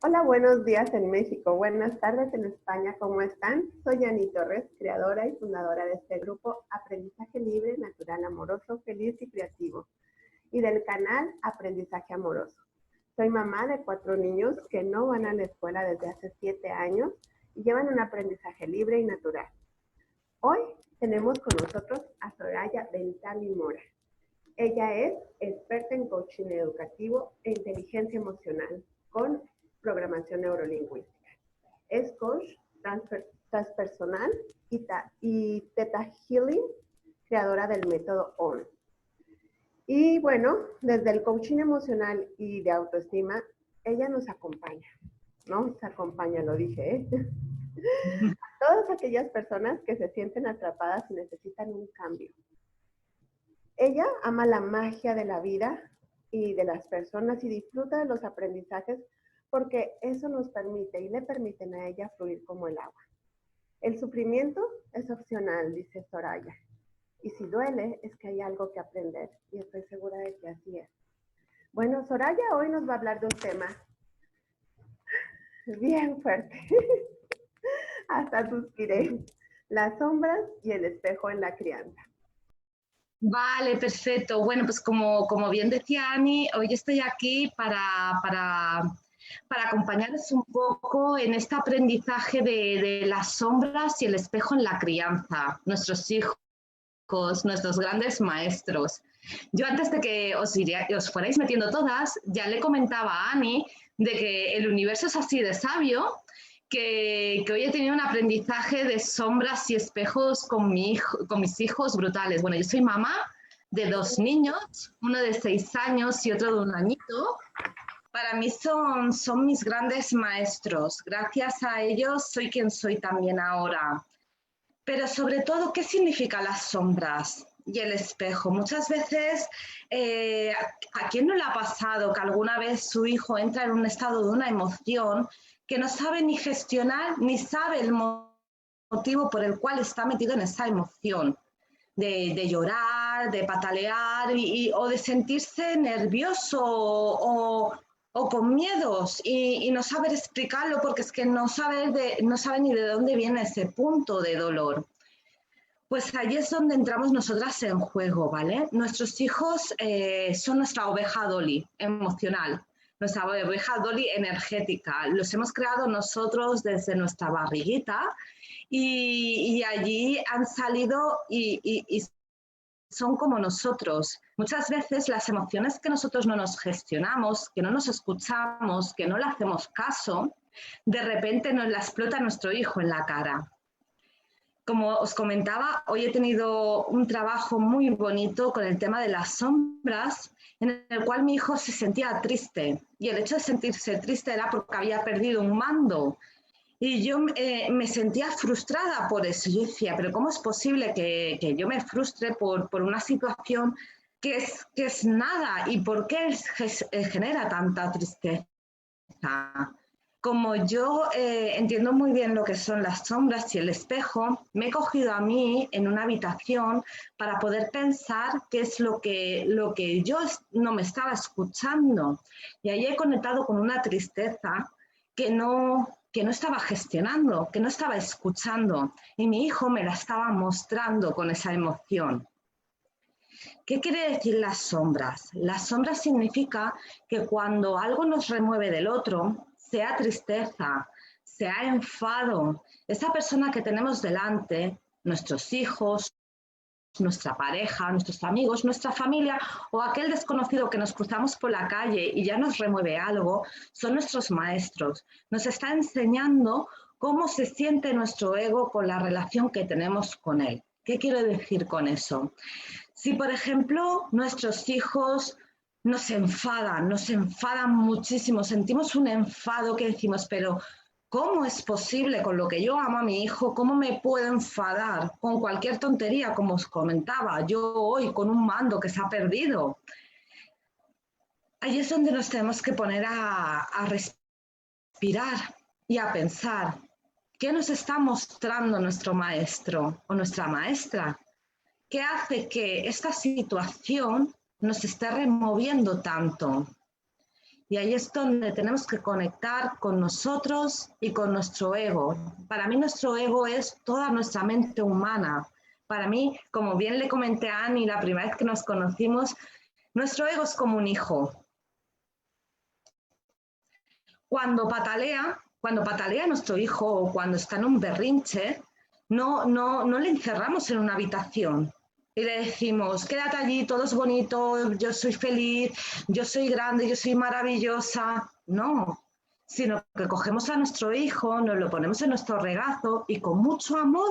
Hola, buenos días en México, buenas tardes en España, ¿cómo están? Soy Ani Torres, creadora y fundadora de este grupo Aprendizaje Libre, Natural, Amoroso, Feliz y Creativo, y del canal Aprendizaje Amoroso. Soy mamá de 4 niños que no van a la escuela desde hace 7 años y llevan un aprendizaje libre y natural. Hoy tenemos con nosotros a Soraya Bentami Mora. Ella es experta en coaching educativo e inteligencia emocional con programación neurolingüística. Es coach transpersonal y Theta Healing, creadora del método ON. Y bueno, desde el coaching emocional y de autoestima, ella nos acompaña, lo dije, ¿eh? A todas aquellas personas que se sienten atrapadas y necesitan un cambio. Ella ama la magia de la vida y de las personas y disfruta de los aprendizajes porque eso nos permite y le permiten a ella fluir como el agua. El sufrimiento es opcional, dice Soraya. Y si duele, es que hay algo que aprender. Y estoy segura de que así es. Bueno, Soraya hoy nos va a hablar de un tema bien fuerte. Hasta suspiré. Las sombras y el espejo en la crianza. Vale, perfecto. Bueno, pues como bien decía Ani, hoy estoy aquí para acompañarles un poco en este aprendizaje de las sombras y el espejo en la crianza, nuestros hijos, nuestros grandes maestros. Yo antes de que os fuerais metiendo todas, ya le comentaba a Ani de que el universo es así de sabio, que hoy he tenido un aprendizaje de sombras y espejos con mis hijos brutales. Bueno, yo soy mamá de 2 niños, uno de 6 años y otro de 1 añito. Para mí son mis grandes maestros. Gracias a ellos soy quien soy también ahora. Pero sobre todo, ¿qué significan las sombras y el espejo? Muchas veces, ¿a quién no le ha pasado que alguna vez su hijo entra en un estado de una emoción que no sabe ni gestionar, ni sabe el motivo por el cual está metido en esa emoción? De llorar, de patalear o de sentirse nervioso o con miedos y no saber explicarlo porque es que no sabe ni de dónde viene ese punto de dolor. Pues ahí es donde entramos nosotras en juego, ¿vale? Nuestros hijos son nuestra oveja Dolly emocional, nuestra oveja Dolly energética. Los hemos creado nosotros desde nuestra barriguita y allí han salido y son como nosotros. Muchas veces las emociones que nosotros no nos gestionamos, que no nos escuchamos, que no le hacemos caso, de repente nos la explota nuestro hijo en la cara. Como os comentaba, hoy he tenido un trabajo muy bonito con el tema de las sombras, en el cual mi hijo se sentía triste. Y el hecho de sentirse triste era porque había perdido un mando. Y yo me sentía frustrada por eso. Yo decía, pero ¿cómo es posible que yo me frustre por una situación que es nada? ¿Y por qué genera tanta tristeza? Como yo entiendo muy bien lo que son las sombras y el espejo, me he cogido a mí en una habitación para poder pensar qué es lo que yo no me estaba escuchando. Y ahí he conectado con una tristeza que no estaba gestionando, que no estaba escuchando. Y mi hijo me la estaba mostrando con esa emoción. ¿Qué quiere decir las sombras? Las sombras significa que cuando algo nos remueve del otro, sea tristeza, sea enfado, esa persona que tenemos delante, nuestros hijos, nuestra pareja, nuestros amigos, nuestra familia o aquel desconocido que nos cruzamos por la calle y ya nos remueve algo, son nuestros maestros. Nos está enseñando cómo se siente nuestro ego con la relación que tenemos con él. ¿Qué quiero decir con eso? Si, por ejemplo, nuestros hijos nos enfadan muchísimo, sentimos un enfado que decimos, pero ¿cómo es posible con lo que yo amo a mi hijo? ¿Cómo me puedo enfadar con cualquier tontería, como os comentaba? Yo hoy con un mando que se ha perdido. Ahí es donde nos tenemos que poner a respirar y a pensar, ¿qué nos está mostrando nuestro maestro o nuestra maestra? ¿Qué hace que esta situación nos esté removiendo tanto? Y ahí es donde tenemos que conectar con nosotros y con nuestro ego. Para mí nuestro ego es toda nuestra mente humana. Para mí, como bien le comenté a Ani la primera vez que nos conocimos, nuestro ego es como un hijo. Cuando patalea nuestro hijo o cuando está en un berrinche, no le encerramos en una habitación y le decimos, quédate allí, todo es bonito, yo soy feliz, yo soy grande, yo soy maravillosa. No, sino que cogemos a nuestro hijo, nos lo ponemos en nuestro regazo y con mucho amor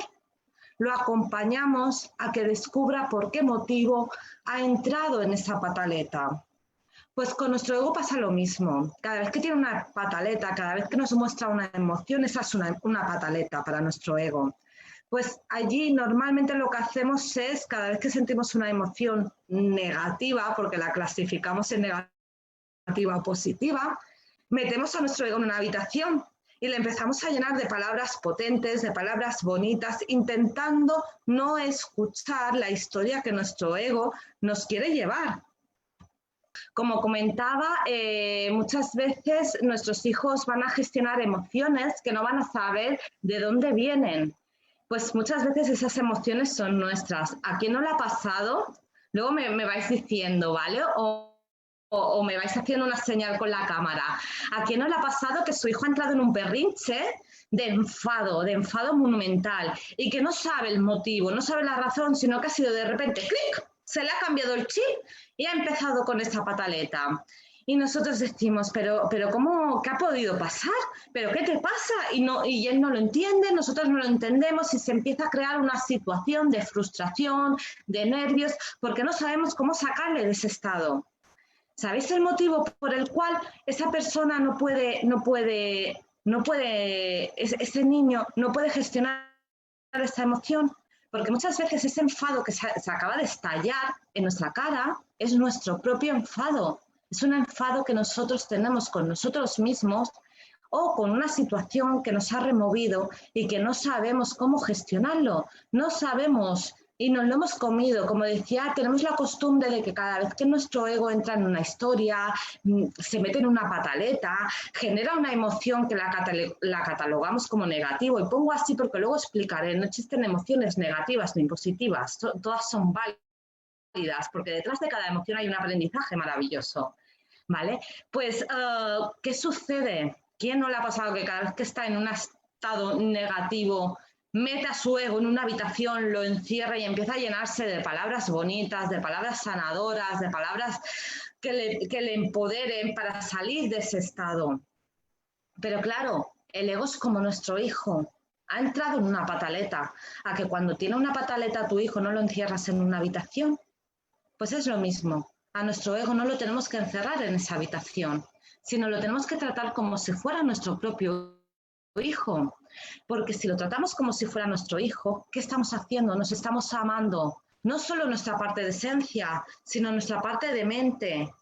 lo acompañamos a que descubra por qué motivo ha entrado en esa pataleta. Pues con nuestro ego pasa lo mismo. Cada vez que tiene una pataleta, cada vez que nos muestra una emoción, esa es una pataleta para nuestro ego. Pues allí normalmente lo que hacemos es, cada vez que sentimos una emoción negativa, porque la clasificamos en negativa o positiva, metemos a nuestro ego en una habitación y le empezamos a llenar de palabras potentes, de palabras bonitas, intentando no escuchar la historia que nuestro ego nos quiere llevar. Como comentaba, muchas veces nuestros hijos van a gestionar emociones que no van a saber de dónde vienen. Pues muchas veces esas emociones son nuestras. ¿A quién no le ha pasado? Luego me vais diciendo, ¿vale? O me vais haciendo una señal con la cámara. ¿A quién no le ha pasado que su hijo ha entrado en un berrinche de enfado monumental y que no sabe el motivo, no sabe la razón, sino que ha sido de repente, ¡clic!, se le ha cambiado el chip y ha empezado con esa pataleta? Y nosotros decimos, pero ¿cómo? ¿Qué ha podido pasar? ¿Pero qué te pasa? Y él no lo entiende, nosotros no lo entendemos y se empieza a crear una situación de frustración, de nervios, porque no sabemos cómo sacarle de ese estado. ¿Sabéis el motivo por el cual esa persona ese niño no puede gestionar esa emoción? Porque muchas veces ese enfado que se acaba de estallar en nuestra cara es nuestro propio enfado. Es un enfado que nosotros tenemos con nosotros mismos o con una situación que nos ha removido y que no sabemos cómo gestionarlo. No sabemos y nos lo hemos comido. Como decía, tenemos la costumbre de que cada vez que nuestro ego entra en una historia, se mete en una pataleta, genera una emoción que la catalogamos como negativo. Y pongo así porque luego explicaré, no existen emociones negativas ni positivas, todas son válidas, porque detrás de cada emoción hay un aprendizaje maravilloso, ¿vale? Pues, ¿qué sucede? ¿Quién no le ha pasado que cada vez que está en un estado negativo mete a su ego en una habitación, lo encierra y empieza a llenarse de palabras bonitas, de palabras sanadoras, de palabras que le empoderen para salir de ese estado? Pero claro, el ego es como nuestro hijo. Ha entrado en una pataleta. A que cuando tiene una pataleta tu hijo no lo encierras en una habitación. Pues es lo mismo. A nuestro ego no lo tenemos que encerrar en esa habitación, sino lo tenemos que tratar como si fuera nuestro propio hijo. Porque si lo tratamos como si fuera nuestro hijo, ¿qué estamos haciendo? Nos estamos amando. No solo nuestra parte de esencia, sino nuestra parte de mente.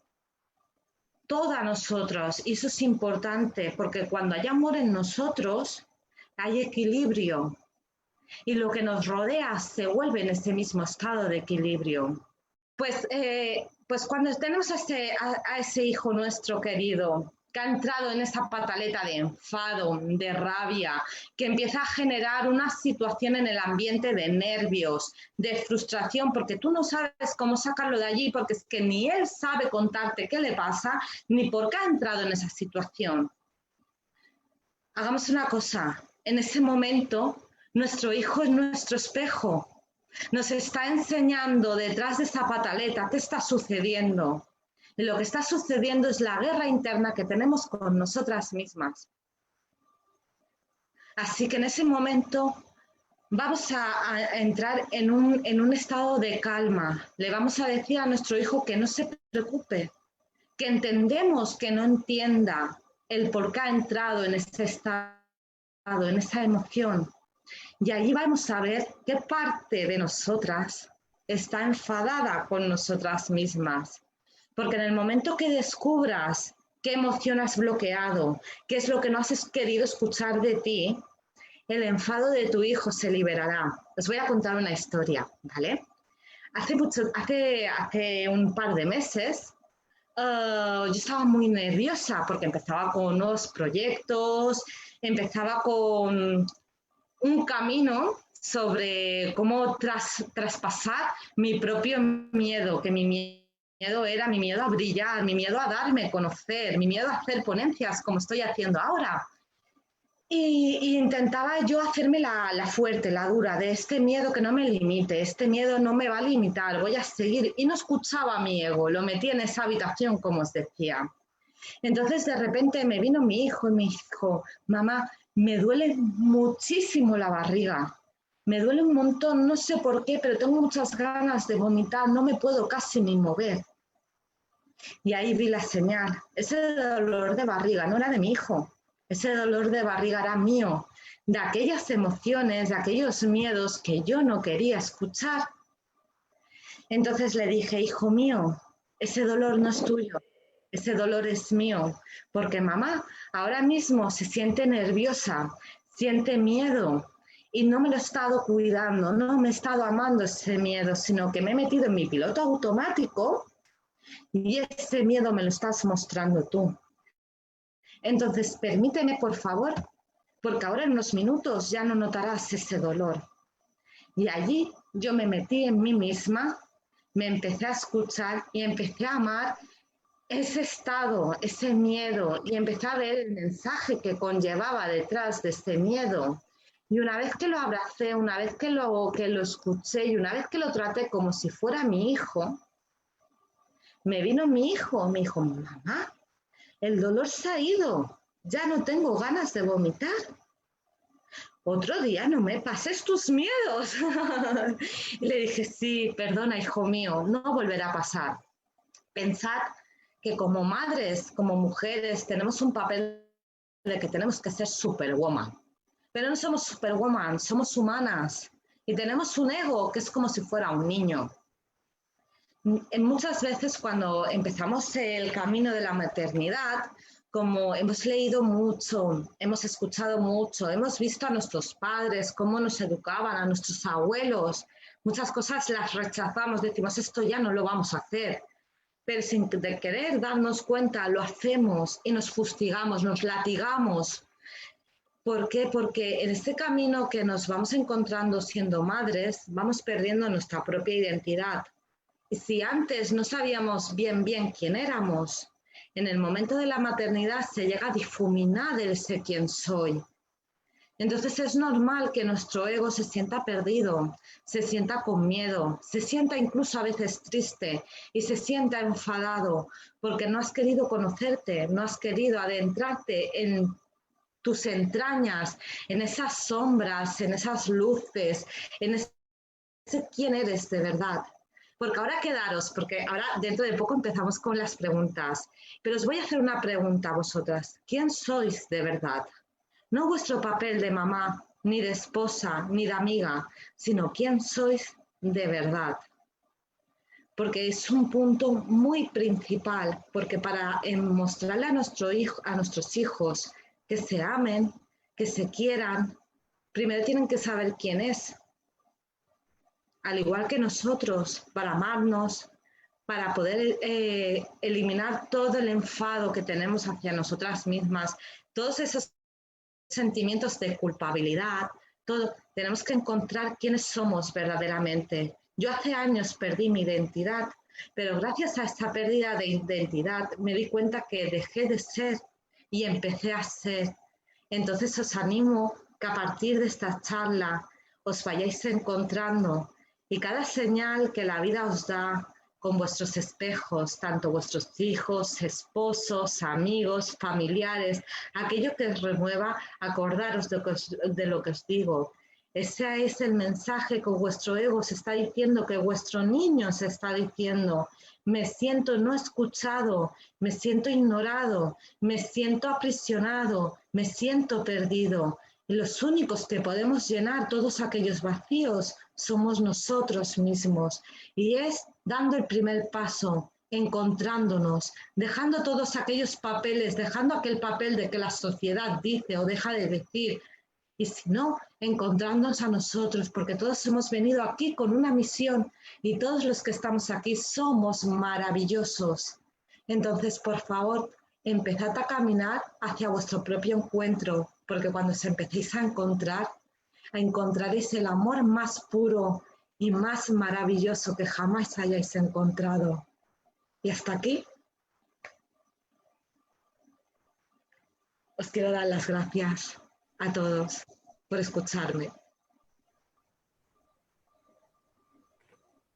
Toda nosotros. Y eso es importante, porque cuando hay amor en nosotros, hay equilibrio. Y lo que nos rodea se vuelve en ese mismo estado de equilibrio. Pues cuando tenemos a ese hijo nuestro querido que ha entrado en esa pataleta de enfado, de rabia, que empieza a generar una situación en el ambiente de nervios, de frustración, porque tú no sabes cómo sacarlo de allí, porque es que ni él sabe contarte qué le pasa, ni por qué ha entrado en esa situación. Hagamos una cosa, en ese momento nuestro hijo es nuestro espejo. Nos está enseñando detrás de esa pataleta qué está sucediendo. Y lo que está sucediendo es la guerra interna que tenemos con nosotras mismas. Así que en ese momento vamos a entrar en un estado de calma. Le vamos a decir a nuestro hijo que no se preocupe, que entendemos que no entienda el por qué ha entrado en ese estado, en esa emoción. Y allí vamos a ver qué parte de nosotras está enfadada con nosotras mismas. Porque en el momento que descubras qué emoción has bloqueado, qué es lo que no has querido escuchar de ti, el enfado de tu hijo se liberará. Os voy a contar una historia, ¿vale? Hace un par de meses yo estaba muy nerviosa porque empezaba con nuevos proyectos, empezaba con un camino sobre cómo traspasar mi propio miedo, que mi miedo era mi miedo a brillar, mi miedo a darme a conocer, mi miedo a hacer ponencias como estoy haciendo ahora. Y intentaba yo hacerme la fuerte, la dura, de este miedo que no me limite, este miedo no me va a limitar, voy a seguir. Y no escuchaba a mi ego, lo metí en esa habitación, como os decía. Entonces de repente me vino mi hijo y me dijo, mamá, me duele muchísimo la barriga, me duele un montón, no sé por qué, pero tengo muchas ganas de vomitar, no me puedo casi ni mover. Y ahí vi la señal, ese dolor de barriga no era de mi hijo, ese dolor de barriga era mío, de aquellas emociones, de aquellos miedos que yo no quería escuchar. Entonces le dije, hijo mío, ese dolor no es tuyo, ese dolor es mío, porque mamá ahora mismo se siente nerviosa, siente miedo y no me lo he estado cuidando, no me he estado amando ese miedo, sino que me he metido en mi piloto automático y ese miedo me lo estás mostrando tú. Entonces, permíteme, por favor, porque ahora en unos minutos ya no notarás ese dolor. Y allí yo me metí en mí misma, me empecé a escuchar y empecé a amar ese estado, ese miedo, y empecé a ver el mensaje que conllevaba detrás de ese miedo. Y una vez que lo abracé, una vez que lo escuché y una vez que lo traté como si fuera mi hijo, me vino mi hijo, me dijo, mamá, el dolor se ha ido, ya no tengo ganas de vomitar. Otro día no me pases tus miedos. Y le dije, sí, perdona, hijo mío, no volverá a pasar. Pensad que como madres, como mujeres, tenemos un papel de que tenemos que ser superwoman. Pero no somos superwoman, somos humanas. Y tenemos un ego que es como si fuera un niño. Muchas veces cuando empezamos el camino de la maternidad, como hemos leído mucho, hemos escuchado mucho, hemos visto a nuestros padres, cómo nos educaban, a nuestros abuelos, muchas cosas las rechazamos, decimos esto ya no lo vamos a hacer, pero sin de querer darnos cuenta lo hacemos y nos fustigamos, nos latigamos. ¿Por qué? Porque en este camino que nos vamos encontrando siendo madres, vamos perdiendo nuestra propia identidad. Y si antes no sabíamos bien quién éramos, en el momento de la maternidad se llega a difuminar ese quién soy. Entonces es normal que nuestro ego se sienta perdido, se sienta con miedo, se sienta incluso a veces triste y se sienta enfadado porque no has querido conocerte, no has querido adentrarte en tus entrañas, en esas sombras, en esas luces, en ese quién eres de verdad. Porque ahora quedaros, porque ahora dentro de poco empezamos con las preguntas, pero os voy a hacer una pregunta a vosotras. ¿Quién sois de verdad? No vuestro papel de mamá, ni de esposa, ni de amiga, sino quién sois de verdad. Porque es un punto muy principal, porque para mostrarle a nuestros hijos que se amen, que se quieran, primero tienen que saber quién es, al igual que nosotros, para amarnos, para poder eliminar todo el enfado que tenemos hacia nosotras mismas, todos esos sentimientos de culpabilidad, todo, tenemos que encontrar quiénes somos verdaderamente. Yo hace años perdí mi identidad, pero gracias a esta pérdida de identidad me di cuenta que dejé de ser y empecé a ser. Entonces os animo que a partir de esta charla os vayáis encontrando y cada señal que la vida os da con vuestros espejos, tanto vuestros hijos, esposos, amigos, familiares, aquello que os remueva, acordaros de lo que os digo. Ese es el mensaje que vuestro ego se está diciendo, que vuestro niño se está diciendo. Me siento no escuchado, me siento ignorado, me siento aprisionado, me siento perdido. Y los únicos que podemos llenar todos aquellos vacíos somos nosotros mismos. Y es dando el primer paso, encontrándonos, dejando todos aquellos papeles, dejando aquel papel de que la sociedad dice o deja de decir. Y si no, encontrándonos a nosotros, porque todos hemos venido aquí con una misión y todos los que estamos aquí somos maravillosos. Entonces, por favor, empezad a caminar hacia vuestro propio encuentro, porque cuando os empecéis encontraréis el amor más puro y más maravilloso que jamás hayáis encontrado. Y hasta aquí os quiero dar las gracias a todos por escucharme.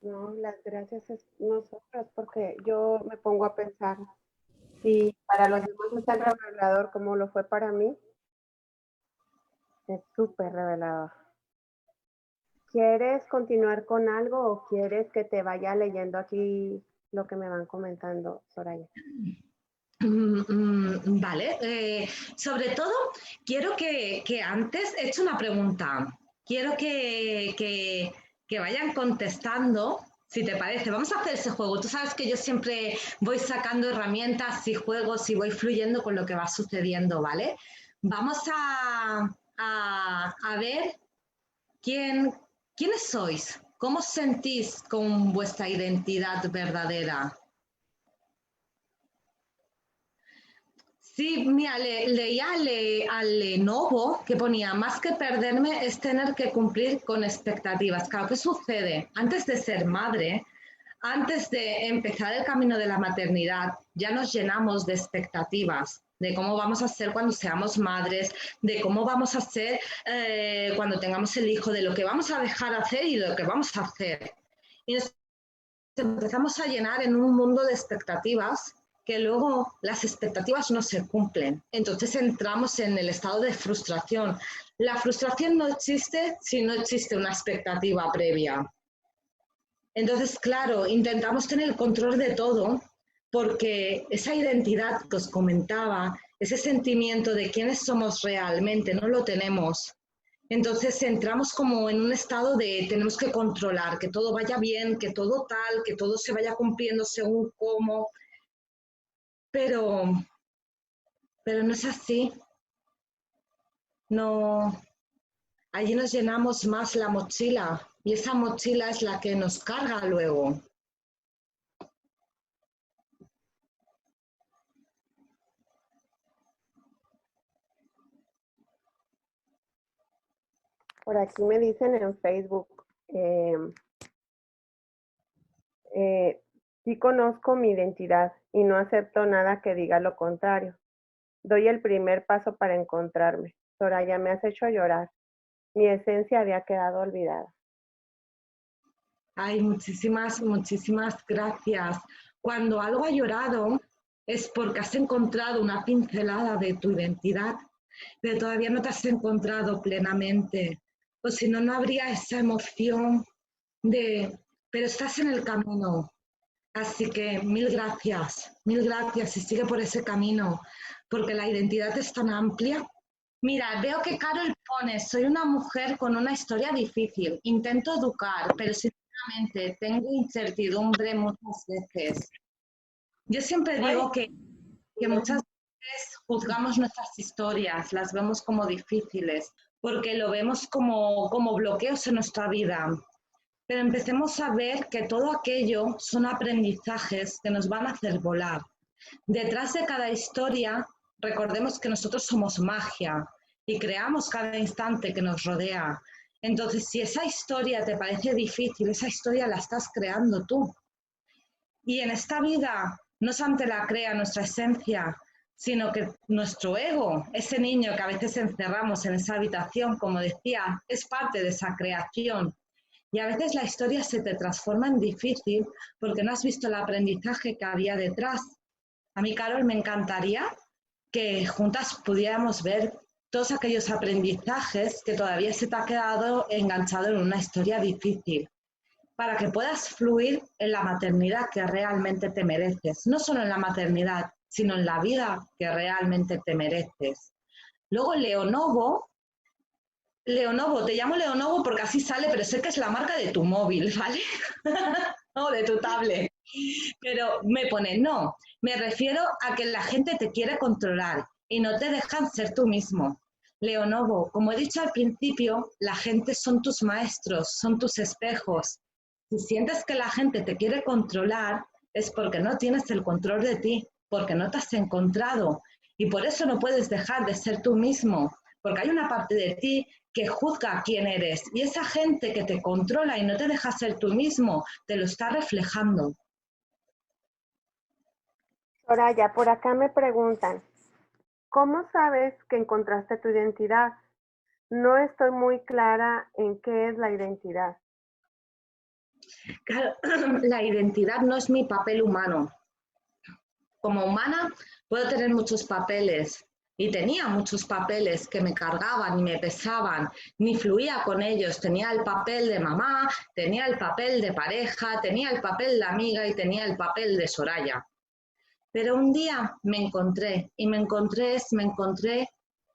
No, las gracias es nosotros, porque yo me pongo a pensar, si para los demás es tan revelador como lo fue para mí, es súper revelador. ¿Quieres continuar con algo o quieres que te vaya leyendo aquí lo que me van comentando, Soraya? Vale, sobre todo quiero que antes he hecho una pregunta. Quiero que vayan contestando, si te parece. Vamos a hacer ese juego. Tú sabes que yo siempre voy sacando herramientas y juegos y voy fluyendo con lo que va sucediendo, ¿vale? Vamos a ver quiénes sois, cómo os sentís con vuestra identidad verdadera. Sí, mira, leía al Lenovo que ponía, más que perderme es tener que cumplir con expectativas. Claro, ¿qué sucede? Antes de ser madre, antes de empezar el camino de la maternidad, ya nos llenamos de expectativas de cómo vamos a ser cuando seamos madres, de cómo vamos a ser cuando tengamos el hijo, de lo que vamos a dejar hacer y de lo que vamos a hacer. Y nos empezamos a llenar en un mundo de expectativas que luego las expectativas no se cumplen. Entonces entramos en el estado de frustración. La frustración no existe si no existe una expectativa previa. Entonces, claro, intentamos tener el control de todo porque esa identidad que os comentaba, ese sentimiento de quiénes somos realmente, no lo tenemos. Entonces entramos como en un estado de tenemos que controlar, que todo vaya bien, que todo tal, que todo se vaya cumpliendo según cómo, pero, pero no es así. No, allí nos llenamos más la mochila y esa mochila es la que nos carga luego. Por aquí me dicen en Facebook, sí conozco mi identidad y no acepto nada que diga lo contrario. Doy el primer paso para encontrarme. Soraya, me has hecho llorar. Mi esencia había quedado olvidada. Ay, muchísimas gracias. Cuando algo ha llorado es porque has encontrado una pincelada de tu identidad, pero todavía no te has encontrado plenamente. O si no, no habría esa emoción pero estás en el camino. Así que mil gracias y sigue por ese camino, porque la identidad es tan amplia. Mira, veo que Carol pone, soy una mujer con una historia difícil, intento educar, pero sinceramente tengo incertidumbre muchas veces. Yo siempre digo que muchas veces juzgamos nuestras historias, las vemos como difíciles, porque lo vemos como bloqueos en nuestra vida. Pero empecemos a ver que todo aquello son aprendizajes que nos van a hacer volar. Detrás de cada historia, recordemos que nosotros somos magia y creamos cada instante que nos rodea. Entonces, si esa historia te parece difícil, esa historia la estás creando tú. Y en esta vida no solamente la crea nuestra esencia, sino que nuestro ego, ese niño que a veces encerramos en esa habitación, como decía, es parte de esa creación. Y a veces la historia se te transforma en difícil porque no has visto el aprendizaje que había detrás. A mí, Carol, me encantaría que juntas pudiéramos ver todos aquellos aprendizajes que todavía se te ha quedado enganchado en una historia difícil, para que puedas fluir en la maternidad que realmente te mereces. No solo en la maternidad, sino en la vida que realmente te mereces. Luego, Leonovo, te llamo Leonovo porque así sale, pero sé que es la marca de tu móvil, ¿vale? O de tu tablet. Pero me pone, no, me refiero a que la gente te quiere controlar y no te dejan ser tú mismo. Leonovo, como he dicho al principio, la gente son tus maestros, son tus espejos. Si sientes que la gente te quiere controlar, es porque no tienes el control de ti. porque no te has encontrado y por eso no puedes dejar de ser tú mismo, porque hay una parte de ti que juzga quién eres y esa gente que te controla y no te deja ser tú mismo, te lo está reflejando. Soraya, por acá me preguntan, ¿cómo sabes que encontraste tu identidad? No estoy muy clara en qué es la identidad. Claro, la identidad no es mi papel humano. Como humana puedo tener muchos papeles y tenía muchos papeles que me cargaban y me pesaban, ni fluía con ellos. Tenía el papel de mamá, tenía el papel de pareja, tenía el papel de amiga y tenía el papel de Soraya. Pero un día me encontré y me encontré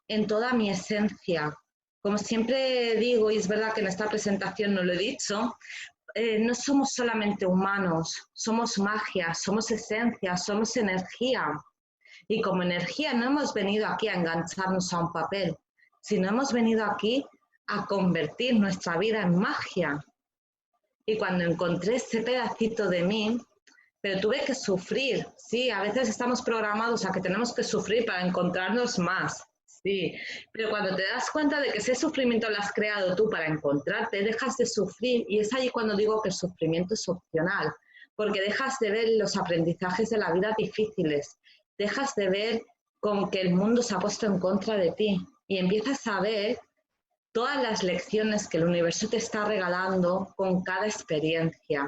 en toda mi esencia. Como siempre digo, y es verdad que en esta presentación no lo he dicho, no somos solamente humanos, somos magia, somos esencia, somos energía. Y como energía no hemos venido aquí a engancharnos a un papel, sino hemos venido aquí a convertir nuestra vida en magia. Y cuando encontré ese pedacito de mí, pero tuve que sufrir, sí, a veces estamos programados a que tenemos que sufrir para encontrarnos más, sí, pero cuando te das cuenta de que ese sufrimiento lo has creado tú para encontrarte, dejas de sufrir y es ahí cuando digo que el sufrimiento es opcional, porque dejas de ver los aprendizajes de la vida difíciles, dejas de ver con que el mundo se ha puesto en contra de ti y empiezas a ver todas las lecciones que el universo te está regalando con cada experiencia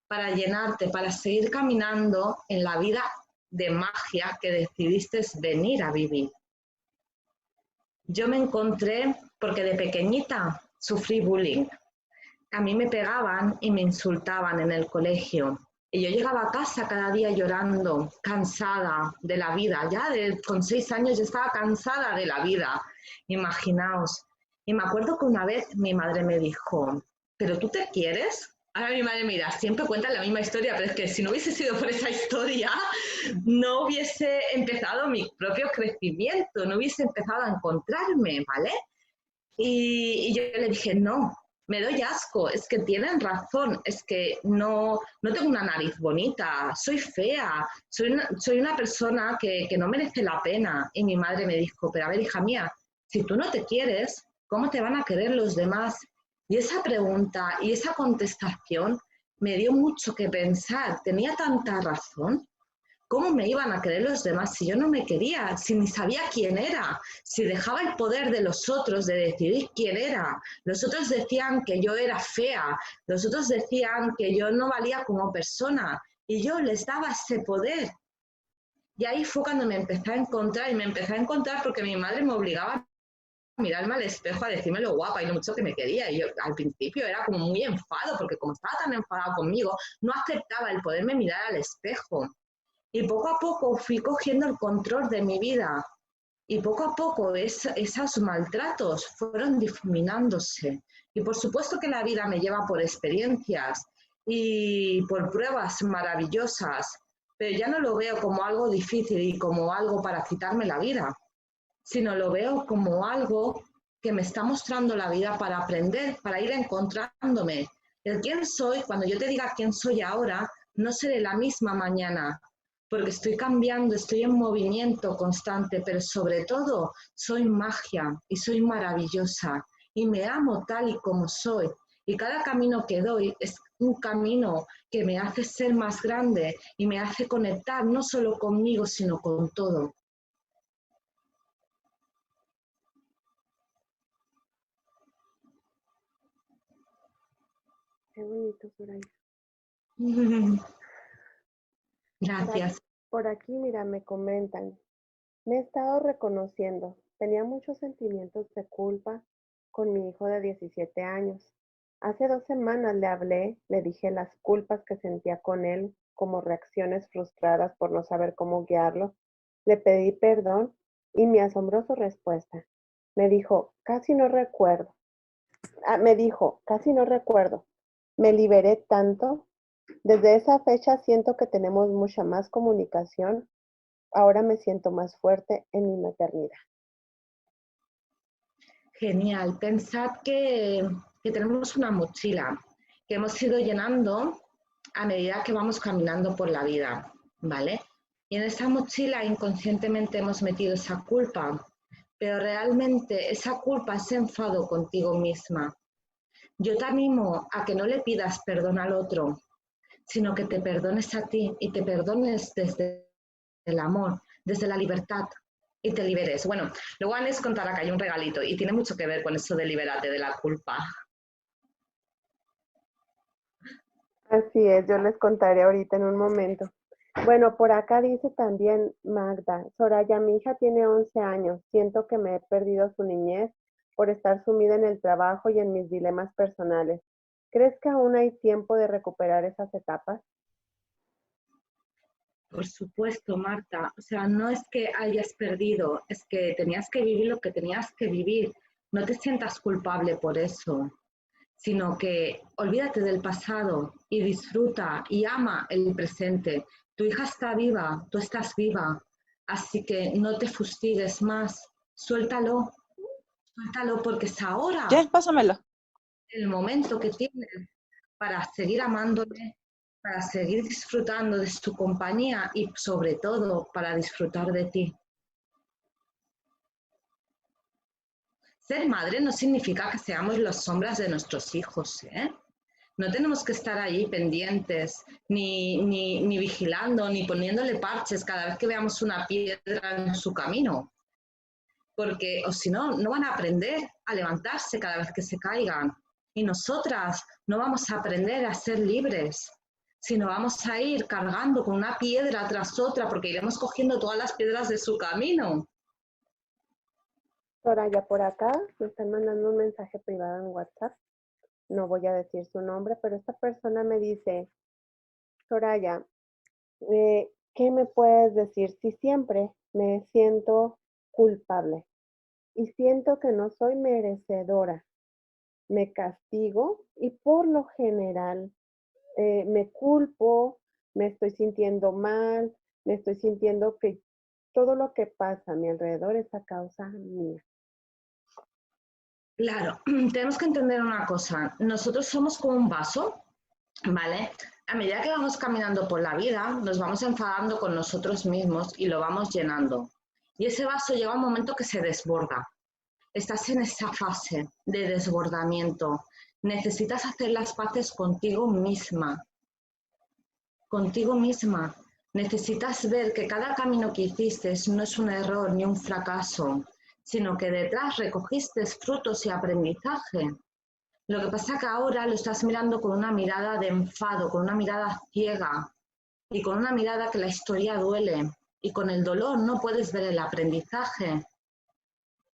para llenarte, para seguir caminando en la vida de magia que decidiste venir a vivir. Yo me encontré porque de pequeñita sufrí bullying. A mí me pegaban y me insultaban en el colegio. Y yo llegaba a casa cada día llorando, cansada de la vida. Con 6 años yo estaba cansada de la vida. Imaginaos. Y me acuerdo que una vez mi madre me dijo, ¿pero tú te quieres? Ahora mi madre mira, siempre cuenta la misma historia, pero es que si no hubiese sido por esa historia, no hubiese empezado mi propio crecimiento, no hubiese empezado a encontrarme, ¿vale? Y yo le dije, no, me doy asco, es que tienen razón, es que no tengo una nariz bonita, soy fea, soy una persona que no merece la pena. Y mi madre me dijo, pero a ver, hija mía, si tú no te quieres, ¿cómo te van a querer los demás? Y esa pregunta y esa contestación me dio mucho que pensar, tenía tanta razón. ¿Cómo me iban a querer los demás si yo no me quería, si ni sabía quién era, si dejaba el poder de los otros de decidir quién era? Los otros decían que yo era fea, los otros decían que yo no valía como persona y yo les daba ese poder. Y ahí fue cuando me empecé a encontrar y me empecé a encontrar porque mi madre me obligaba a mirarme al espejo a decirme lo guapa y lo mucho que me quería. Y yo al principio era como muy enfado porque como estaba tan enfadado conmigo, no aceptaba el poderme mirar al espejo. Y poco a poco fui cogiendo el control de mi vida y poco a poco esos maltratos fueron difuminándose. Y por supuesto que la vida me lleva por experiencias y por pruebas maravillosas, pero ya no lo veo como algo difícil y como algo para quitarme la vida, sino lo veo como algo que me está mostrando la vida para aprender, para ir encontrándome. El quién soy, cuando yo te diga quién soy ahora, no seré la misma mañana, porque estoy cambiando, estoy en movimiento constante, pero sobre todo soy magia y soy maravillosa y me amo tal y como soy. Y cada camino que doy es un camino que me hace ser más grande y me hace conectar no solo conmigo, sino con todo. Qué bonito, Soraya. Gracias. Por aquí, mira, me comentan. Me he estado reconociendo. Tenía muchos sentimientos de culpa con mi hijo de 17 años. Hace 2 semanas le hablé, le dije las culpas que sentía con él como reacciones frustradas por no saber cómo guiarlo. Le pedí perdón y mi asombrosa respuesta. Me dijo, casi no recuerdo. Me dijo, casi no recuerdo. Me liberé tanto. Desde esa fecha siento que tenemos mucha más comunicación. Ahora me siento más fuerte en mi maternidad. Genial. Pensad que tenemos una mochila que hemos ido llenando a medida que vamos caminando por la vida, ¿vale? Y en esa mochila inconscientemente hemos metido esa culpa, pero realmente esa culpa es enfado contigo misma. Yo te animo a que no le pidas perdón al otro, sino que te perdones a ti y te perdones desde el amor, desde la libertad y te liberes. Bueno, luego Anes contará que hay un regalito y tiene mucho que ver con eso de liberarte de la culpa. Así es, yo les contaré ahorita en un momento. Bueno, por acá dice también Magda, Soraya, mi hija tiene 11 años, siento que me he perdido su niñez por estar sumida en el trabajo y en mis dilemas personales. ¿Crees que aún hay tiempo de recuperar esas etapas? Por supuesto, Marta. O sea, no es que hayas perdido, es que tenías que vivir lo que tenías que vivir. No te sientas culpable por eso, sino que olvídate del pasado y disfruta y ama el presente. Tu hija está viva, tú estás viva, así que no te fustigues más. Suéltalo, suéltalo porque es ahora Ya, pásamelo. el momento que tienes para seguir amándole, para seguir disfrutando de su compañía y sobre todo para disfrutar de ti. Ser madre no significa que seamos las sombras de nuestros hijos, ¿eh? No tenemos que estar ahí pendientes, ni vigilando, ni poniéndole parches cada vez que veamos una piedra en su camino, porque o si no, no van a aprender a levantarse cada vez que se caigan. Y nosotras no vamos a aprender a ser libres, sino vamos a ir cargando con una piedra tras otra, porque iremos cogiendo todas las piedras de su camino. Soraya, por acá me están mandando un mensaje privado en WhatsApp. No voy a decir su nombre, pero esta persona me dice, Soraya, ¿qué me puedes decir si siempre me siento culpable y siento que no soy merecedora? Me castigo y por lo general me culpo, me estoy sintiendo mal, me estoy sintiendo que todo lo que pasa a mi alrededor es a causa mía. Claro, tenemos que entender una cosa. Nosotros somos como un vaso, ¿vale? A medida que vamos caminando por la vida, nos vamos enfadando con nosotros mismos y lo vamos llenando. Y ese vaso llega un momento que se desborda. Estás en esa fase de desbordamiento. Necesitas hacer las paces contigo misma. Contigo misma. Necesitas ver que cada camino que hiciste no es un error ni un fracaso, sino que detrás recogiste frutos y aprendizaje. Lo que pasa es que ahora lo estás mirando con una mirada de enfado, con una mirada ciega y con una mirada que la historia duele. Y con el dolor no puedes ver el aprendizaje.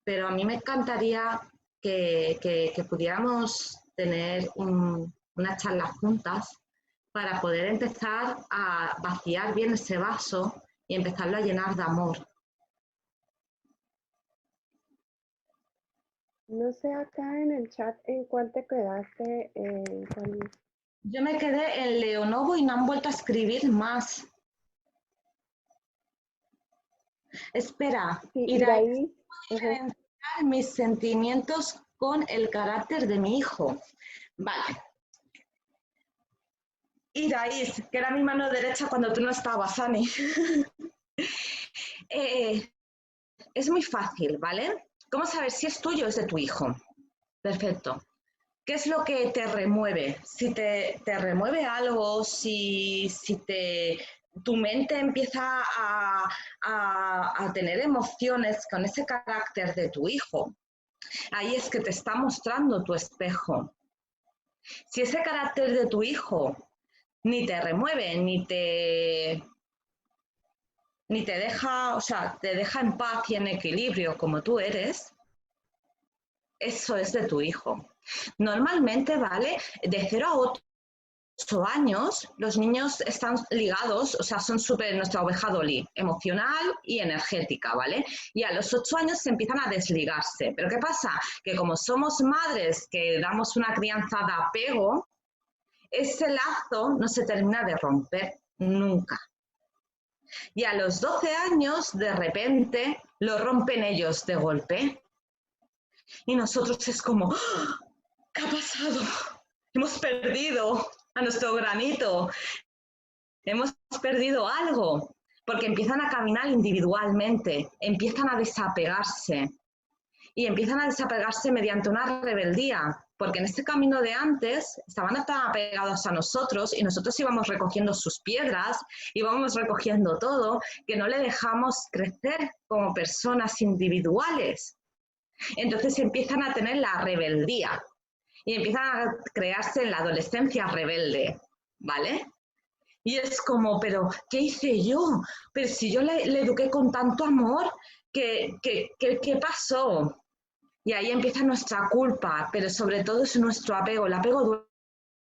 Pero a mí me encantaría que pudiéramos tener una charla juntas para poder empezar a vaciar bien ese vaso y empezarlo a llenar de amor. No sé acá en el chat en cuál te quedaste. Yo me quedé en Leonovo y no han vuelto a escribir más. Espera, Sí, Iraí, uh-huh. mis sentimientos con el carácter de mi hijo. Vale. Iraíz, que era mi mano derecha cuando tú no estabas, Ani. Es muy fácil, ¿vale? ¿Cómo saber si es tuyo o es de tu hijo? Perfecto. ¿Qué es lo que te remueve? Si te remueve algo, si tu mente empieza a tener emociones con ese carácter de tu hijo, ahí es que te está mostrando tu espejo. Si ese carácter de tu hijo ni te remueve, ni te deja, o sea, te deja en paz y en equilibrio como tú eres, eso es de tu hijo. Normalmente, ¿vale? De 0 a 8 años, los niños están ligados, o sea, son súper nuestra oveja Dolly, emocional y energética, ¿vale? Y a los 8 años se empiezan a desligarse. ¿Pero qué pasa? Que como somos madres que damos una crianza de apego, ese lazo no se termina de romper nunca. Y a los 12 años, de repente, lo rompen ellos de golpe. Y nosotros es como, ¿qué ha pasado? Hemos perdido a nuestro granito. Hemos perdido algo. porque empiezan a caminar individualmente, empiezan a desapegarse y empiezan a desapegarse mediante una rebeldía, porque en este camino de antes estaban tan apegados a nosotros y nosotros íbamos recogiendo sus piedras, íbamos recogiendo todo, que no le dejamos crecer como personas individuales. Entonces empiezan a tener la rebeldía y empiezan a crearse en la adolescencia rebelde, ¿vale? Y es como, pero ¿qué hice yo? Pero si yo le eduqué con tanto amor, ¿qué pasó? Y ahí empieza nuestra culpa, pero sobre todo es nuestro apego. El apego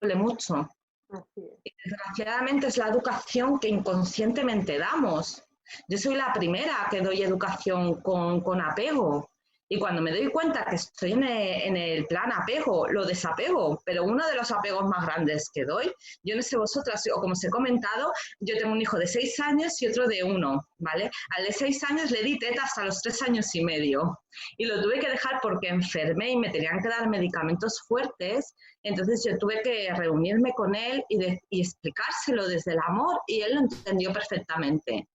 duele mucho. Así es. Y desgraciadamente es la educación que inconscientemente damos. Yo soy la primera que doy educación con apego. Y cuando me doy cuenta que estoy en el plan apego, lo desapego, pero uno de los apegos más grandes que doy, yo no sé vosotras, o como os he comentado, yo tengo un hijo de 6 años y otro de 1, ¿vale? Al de 6 años le di teta hasta los 3 años y medio. Y lo tuve que dejar porque enfermé y me tenían que dar medicamentos fuertes, entonces yo tuve que reunirme con él y explicárselo desde el amor y él lo entendió perfectamente.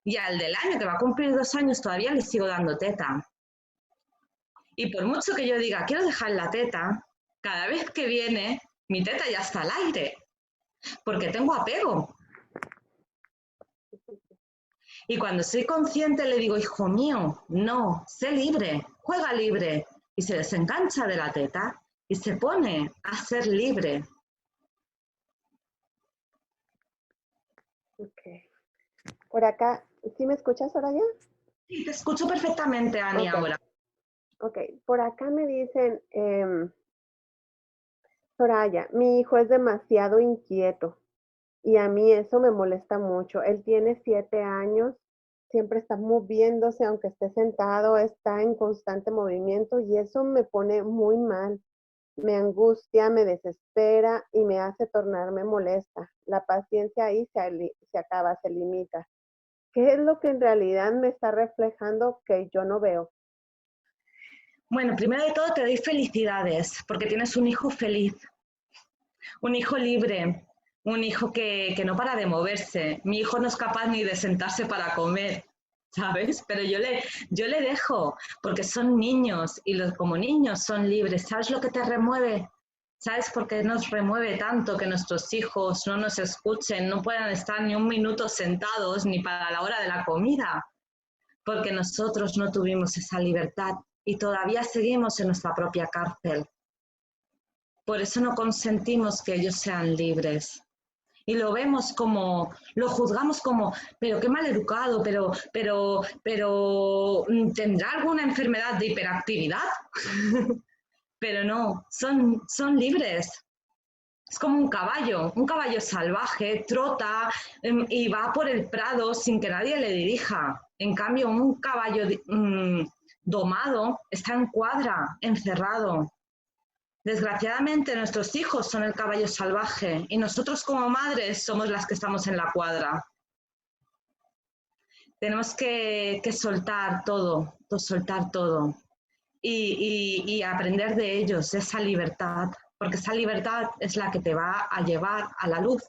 Y al del año, que va a cumplir 2 años, todavía le sigo dando teta. Y por mucho que yo diga, quiero dejar la teta, cada vez que viene, mi teta ya está al aire, porque tengo apego. Y cuando soy consciente le digo, hijo mío, no, sé libre, juega libre. Y se desengancha de la teta y se pone a ser libre. Ok. Por acá, ¿sí me escuchas, Soraya? Sí, te escucho perfectamente, Ani, Ok. ahora. Ok, por acá me dicen, Soraya, mi hijo es demasiado inquieto y a mí eso me molesta mucho. Él tiene 7 años, siempre está moviéndose, aunque esté sentado, está en constante movimiento y eso me pone muy mal. Me angustia, me desespera y me hace tornarme molesta. La paciencia ahí se acaba, se limita. ¿Qué es lo que en realidad me está reflejando que yo no veo? Bueno, primero de todo te doy felicidades, porque tienes un hijo feliz, un hijo libre, un hijo que no para de moverse. Mi hijo no es capaz ni de sentarse para comer, ¿sabes? Pero yo le dejo, porque son niños y los, como niños son libres. ¿Sabes lo que te remueve? ¿Sabes por qué nos remueve tanto que nuestros hijos no nos escuchen, no puedan estar ni un minuto sentados ni para la hora de la comida? Porque nosotros no tuvimos esa libertad y todavía seguimos en nuestra propia cárcel. Por eso no consentimos que ellos sean libres. Y lo vemos como, lo juzgamos como, pero qué mal educado, pero ¿tendrá alguna enfermedad de hiperactividad? Pero no, son libres. Es como un caballo salvaje, trota y va por el prado sin que nadie le dirija. En cambio, un caballo domado está en cuadra, encerrado. Desgraciadamente, nuestros hijos son el caballo salvaje y nosotros como madres somos las que estamos en la cuadra. Tenemos que soltar todo, soltar todo y aprender de ellos esa libertad, porque esa libertad es la que te va a llevar a la luz.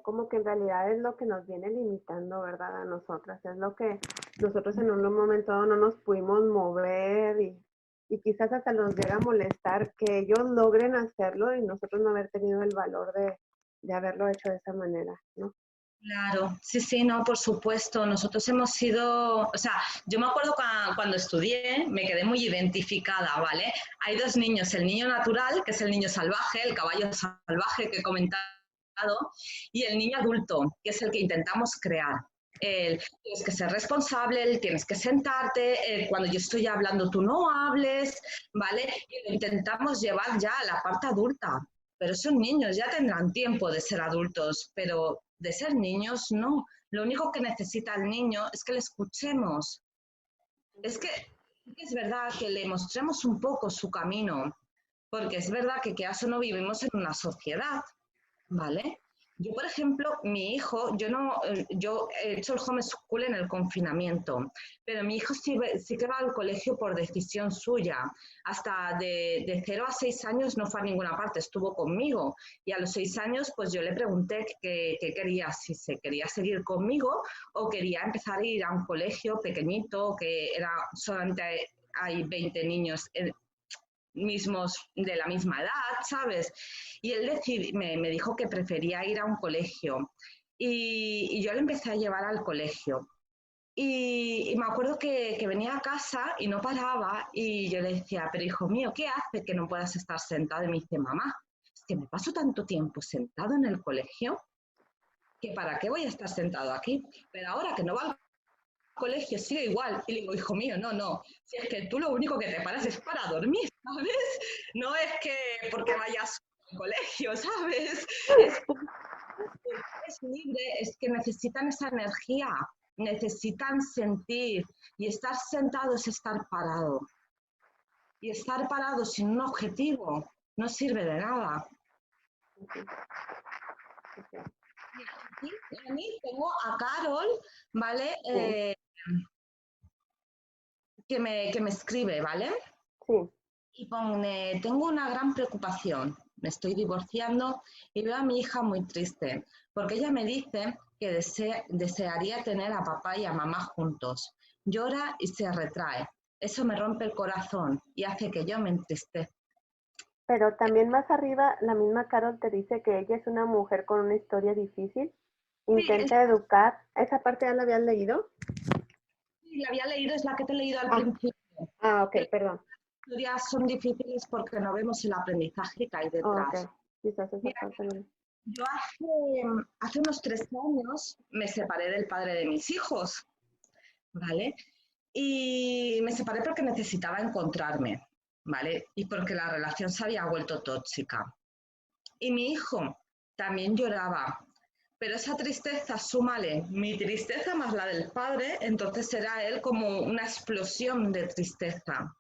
Como que en realidad es lo que nos viene limitando, ¿verdad? A nosotras, es lo que nosotros en un momento no nos pudimos mover y quizás hasta nos llega a molestar que ellos logren hacerlo y nosotros no haber tenido el valor de haberlo hecho de esa manera, ¿no? Claro, sí, sí, no, por supuesto. Nosotros hemos sido, o sea, yo me acuerdo cuando estudié, me quedé muy identificada, ¿vale? Hay dos niños, el niño natural, que es el niño salvaje, el caballo salvaje que he comentado, y el niño adulto, que es el que intentamos crear. Tienes que ser responsable, tienes que sentarte, cuando yo estoy hablando tú no hables, ¿vale? Y lo intentamos llevar ya a la parte adulta, pero son niños, ya tendrán tiempo de ser adultos, pero de ser niños no. Lo único que necesita el niño es que le escuchemos. Es que es verdad que le mostremos un poco su camino, porque es verdad que quieras o no vivimos en una sociedad, ¿vale? Yo, por ejemplo, mi hijo, yo he hecho el homeschool en el confinamiento, pero mi hijo sí que va al colegio por decisión suya. Hasta de 0 a 6 años no fue a ninguna parte, estuvo conmigo. Y a los 6 años, pues yo le pregunté qué quería, si se quería seguir conmigo o quería empezar a ir a un colegio pequeñito, que era solamente hay 20 niños mismos de la misma edad, ¿sabes? Y él me dijo que prefería ir a un colegio y yo le empecé a llevar al colegio. Y me acuerdo que venía a casa y no paraba y yo le decía, pero hijo mío, ¿qué hace que no puedas estar sentado? Y me dice, mamá, es que me paso tanto tiempo sentado en el colegio que para qué voy a estar sentado aquí. Pero ahora que no va al colegio sigue igual. Y le digo, hijo mío, no, no. Si es que tú lo único que te paras es para dormir, ¿sabes? No es que porque vayas al colegio, ¿sabes? Es porque es libre, es que necesitan esa energía, necesitan sentir. Y estar sentado es estar parado. Y estar parado sin un objetivo no sirve de nada. Mira, aquí, a mí tengo a Carol, ¿vale? Que me escribe, ¿vale? Sí. Y pone, tengo una gran preocupación, me estoy divorciando y veo a mi hija muy triste, porque ella me dice que desearía tener a papá y a mamá juntos. Llora y se retrae. Eso me rompe el corazón y hace que yo me entristezca. Pero también más arriba, la misma Carol te dice que ella es una mujer con una historia difícil. Sí, Intenta educar. ¿Esa parte ya la habías leído? la había leído, es la que te he leído al Ah, principio. ok, Que las perdón. historias son difíciles porque no vemos el aprendizaje que hay Ok, detrás. quizás esa Mira, parte no. yo hace unos 3 años me separé del padre de mis hijos, ¿vale? Y me separé porque necesitaba encontrarme, ¿vale? Y porque la relación se había vuelto tóxica. Y mi hijo también lloraba, pero esa tristeza, súmale mi tristeza más la del padre, entonces era él como una explosión de tristeza.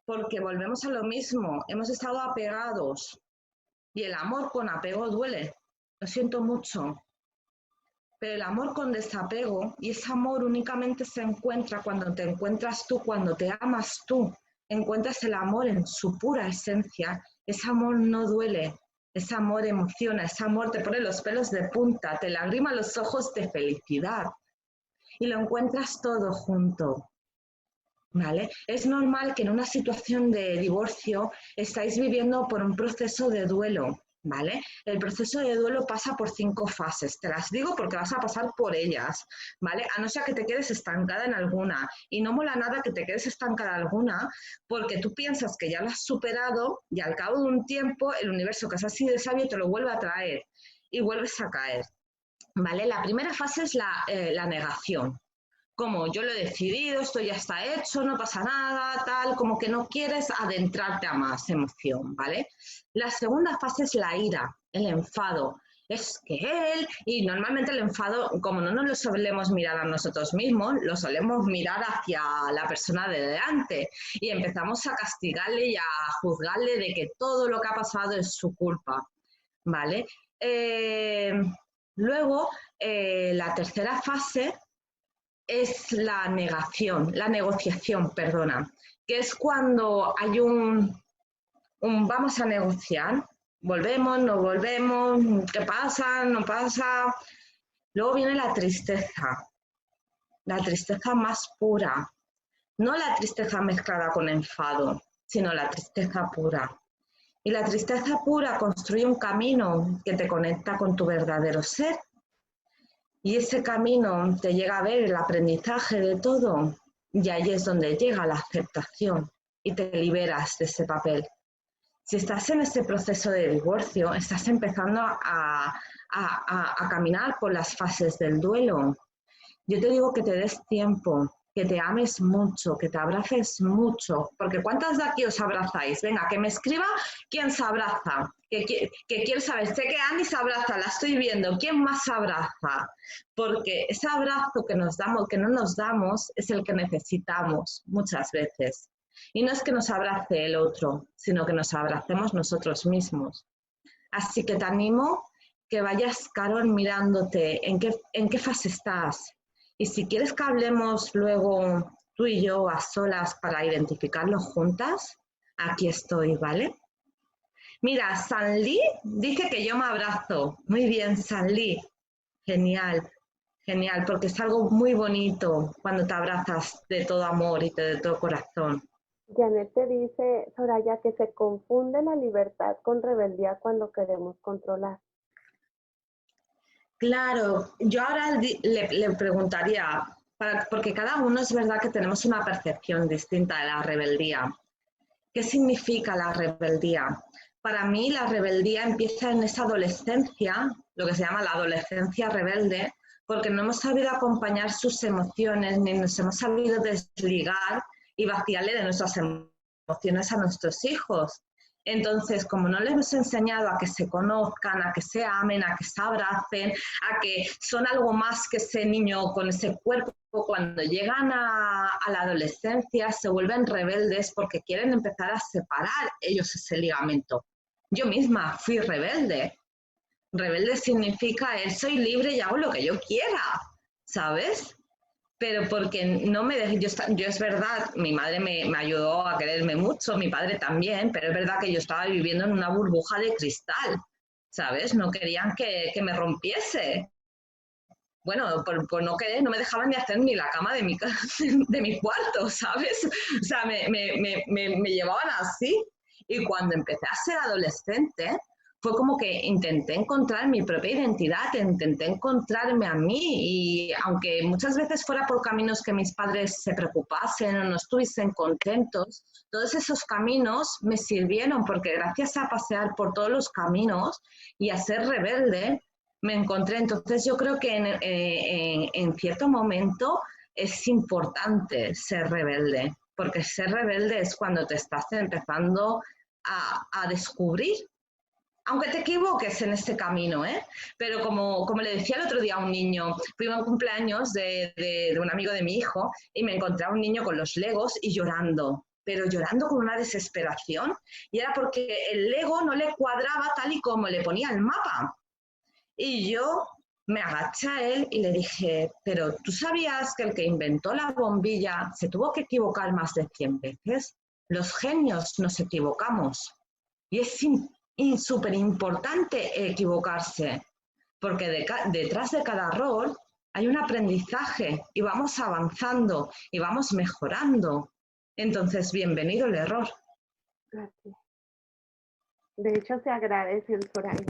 Porque volvemos a lo mismo, hemos estado apegados y el amor con apego duele. Lo siento mucho, pero el amor con desapego, y ese amor únicamente se encuentra cuando te encuentras tú, cuando te amas tú, encuentras el amor en su pura esencia. Ese amor no duele, ese amor emociona, ese amor te pone los pelos de punta, te lagrima los ojos de felicidad y lo encuentras todo junto. ¿Vale? Es normal que en una situación de divorcio estáis viviendo por un proceso de duelo, ¿vale? El proceso de duelo pasa por 5 fases, te las digo porque vas a pasar por ellas, ¿vale? A no ser que te quedes estancada en alguna. Y no mola nada que te quedes estancada en alguna porque tú piensas que ya lo has superado y al cabo de un tiempo el universo, que es así de sabio, te lo vuelve a traer y vuelves a caer, ¿vale? La primera fase es la negación. Como yo lo he decidido, esto ya está hecho, no pasa nada, tal, como que no quieres adentrarte a más emoción, ¿vale? La segunda fase es la ira, el enfado. Es que él, y normalmente el enfado, como no nos lo solemos mirar a nosotros mismos, lo solemos mirar hacia la persona de delante y empezamos a castigarle y a juzgarle de que todo lo que ha pasado es su culpa, ¿vale? Eh, luego, la tercera fase es la negociación, perdona, que es cuando hay un vamos a negociar, volvemos, no volvemos, qué pasa, no pasa. Luego viene la tristeza más pura, no la tristeza mezclada con enfado, sino la tristeza pura. Y la tristeza pura construye un camino que te conecta con tu verdadero ser. Y ese camino te llega a ver el aprendizaje de todo y ahí es donde llega la aceptación y te liberas de ese papel. Si estás en ese proceso de divorcio, estás empezando a caminar por las fases del duelo. Yo te digo que te des tiempo, que te ames mucho, que te abraces mucho, porque ¿cuántas de aquí os abrazáis? Venga, que me escriba quién se abraza, que quiero saber, sé que Andy se abraza, la estoy viendo, ¿quién más se abraza? Porque ese abrazo que nos damos, que no nos damos, es el que necesitamos muchas veces. Y no es que nos abrace el otro, sino que nos abracemos nosotros mismos. Así que te animo que vayas, Carol, mirándote en qué fase estás. Y si quieres que hablemos luego tú y yo a solas para identificarlo juntas, aquí estoy, ¿vale? Mira, Sanli dice que yo me abrazo. Muy bien, Sanli. Genial, genial, porque es algo muy bonito cuando te abrazas de todo amor y de todo corazón. Janet te dice, Soraya, que se confunde la libertad con rebeldía cuando queremos controlar. Claro, yo ahora le preguntaría, porque cada uno es verdad que tenemos una percepción distinta de la rebeldía. ¿Qué significa la rebeldía? Para mí la rebeldía empieza en esa adolescencia, lo que se llama la adolescencia rebelde, porque no hemos sabido acompañar sus emociones, ni nos hemos sabido desligar y vaciarle de nuestras emociones a nuestros hijos. Entonces, como no les hemos enseñado a que se conozcan, a que se amen, a que se abracen, a que son algo más que ese niño con ese cuerpo, cuando llegan a la adolescencia se vuelven rebeldes porque quieren empezar a separar ellos ese ligamento. Yo misma fui rebelde. Rebelde significa soy libre y hago lo que yo quiera, ¿sabes? Pero porque no me dejé, yo es verdad, mi madre me ayudó a quererme mucho, mi padre también, pero es verdad que yo estaba viviendo en una burbuja de cristal, ¿sabes? No querían que me rompiese. Bueno, por no querer, no me dejaban ni hacer ni la cama de de mi cuarto, ¿sabes? O sea, me llevaban así. Y cuando empecé a ser adolescente, fue como que intenté encontrar mi propia identidad, intenté encontrarme a mí y aunque muchas veces fuera por caminos que mis padres se preocupasen o no estuviesen contentos, todos esos caminos me sirvieron porque gracias a pasear por todos los caminos y a ser rebelde, me encontré. Entonces yo creo que en cierto momento es importante ser rebelde, porque ser rebelde es cuando te estás empezando a descubrir, aunque te equivoques en este camino, ¿eh? Pero como le decía el otro día a un niño, fui a un cumpleaños de un amigo de mi hijo y me encontré a un niño con los legos y llorando, pero llorando con una desesperación, y era porque el lego no le cuadraba tal y como le ponía el mapa. Y yo me agaché a él y le dije, pero ¿tú sabías que el que inventó la bombilla se tuvo que equivocar más de 100 veces? Los genios nos equivocamos. Y es súper importante equivocarse, porque detrás de cada error hay un aprendizaje y vamos avanzando y vamos mejorando. Entonces, bienvenido el error. Así. De hecho, se agradece, Soraya.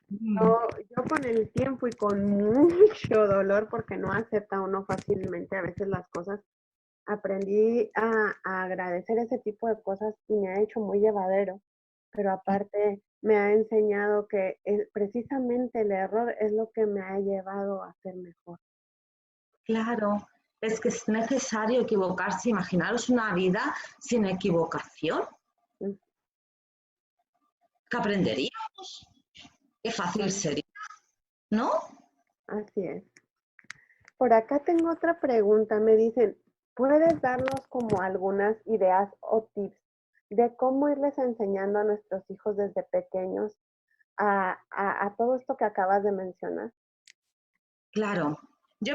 Yo con el tiempo y con mucho dolor, porque no acepta uno fácilmente a veces las cosas, aprendí a agradecer ese tipo de cosas y me ha hecho muy llevadero. Pero aparte me ha enseñado que precisamente el error es lo que me ha llevado a ser mejor. Claro, es que es necesario equivocarse. Imaginaros una vida sin equivocación. ¿Qué aprenderíamos? Qué fácil sería, ¿no? Así es. Por acá tengo otra pregunta. Me dicen, ¿puedes darnos como algunas ideas o tips de cómo irles enseñando a nuestros hijos desde pequeños a todo esto que acabas de mencionar? Claro. Yo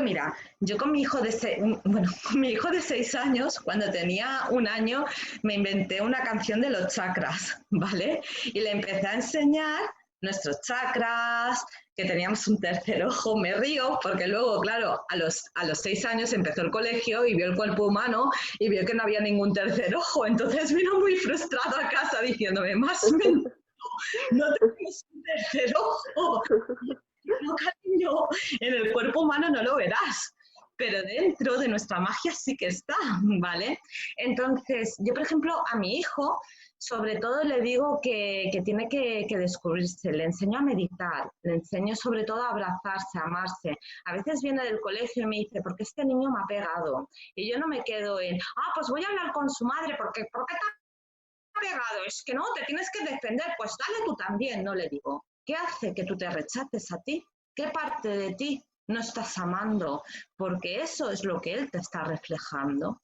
con mi hijo con mi hijo de 6 años, cuando tenía 1 año, me inventé una canción de los chakras, ¿vale? Y le empecé a enseñar nuestros chakras, que teníamos un tercer ojo. Me río porque luego, claro, a los 6 años empezó el colegio y vio el cuerpo humano y vio que no había ningún tercer ojo. Entonces vino muy frustrado a casa diciéndome, más no tenemos un tercer ojo. No, cariño, en el cuerpo humano no lo verás, pero dentro de nuestra magia sí que está, ¿vale? Entonces, yo, por ejemplo, a mi hijo, sobre todo le digo que tiene que descubrirse, le enseño a meditar, le enseño sobre todo a abrazarse, a amarse. A veces viene del colegio y me dice, ¿por qué este niño me ha pegado? Y yo no me quedo en, pues voy a hablar con su madre, ¿por qué te ha pegado? Es que no, te tienes que defender, pues dale tú también, no le digo. ¿Qué hace que tú te rechaces a ti? ¿Qué parte de ti no estás amando? Porque eso es lo que él te está reflejando.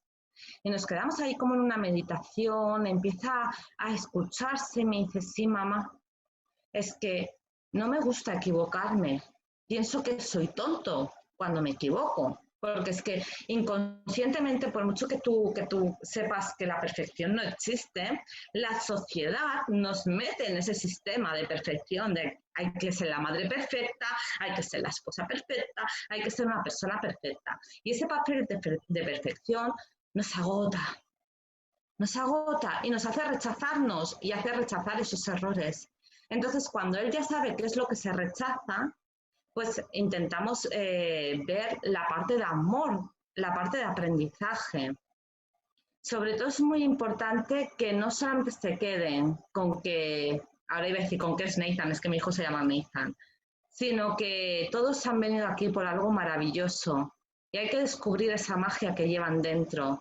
Y nos quedamos ahí como en una meditación, empieza a escucharse y me dice, sí, mamá, es que no me gusta equivocarme. Pienso que soy tonto cuando me equivoco, porque es que inconscientemente, por mucho que tú sepas que la perfección no existe, la sociedad nos mete en ese sistema de perfección, de hay que ser la madre perfecta, hay que ser la esposa perfecta, hay que ser una persona perfecta. Y ese papel de perfección nos agota y nos hace rechazarnos y hace rechazar esos errores. Entonces, cuando él ya sabe qué es lo que se rechaza, pues intentamos ver la parte de amor, la parte de aprendizaje. Sobre todo es muy importante que no solamente se queden con que, ahora iba a decir con que es Nathan, es que mi hijo se llama Nathan, sino que todos han venido aquí por algo maravilloso y hay que descubrir esa magia que llevan dentro.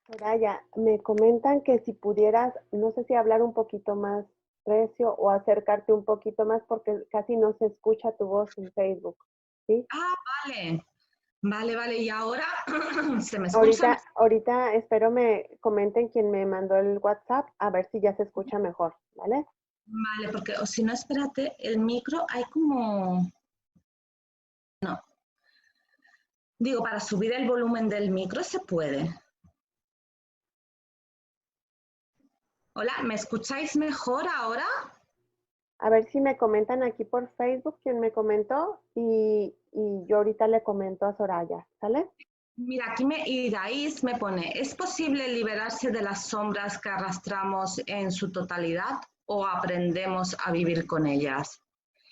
Soraya, me comentan que si pudieras, no sé si hablar un poquito más recio o acercarte un poquito más porque casi no se escucha tu voz en Facebook, ¿sí? Ah, vale, vale, y ahora se me escucha Ahorita, mejor. ahorita espero me comenten quien me mandó el WhatsApp a ver si ya se escucha mejor, ¿vale? Vale, porque o si no, espérate, el micro hay como, no, digo, para subir el volumen del micro se puede. Hola, ¿me escucháis mejor ahora? A ver si me comentan aquí por Facebook quien me comentó y yo ahorita le comento a Soraya, ¿sale? Mira, aquí Iraís me pone, ¿es posible liberarse de las sombras que arrastramos en su totalidad o aprendemos a vivir con ellas?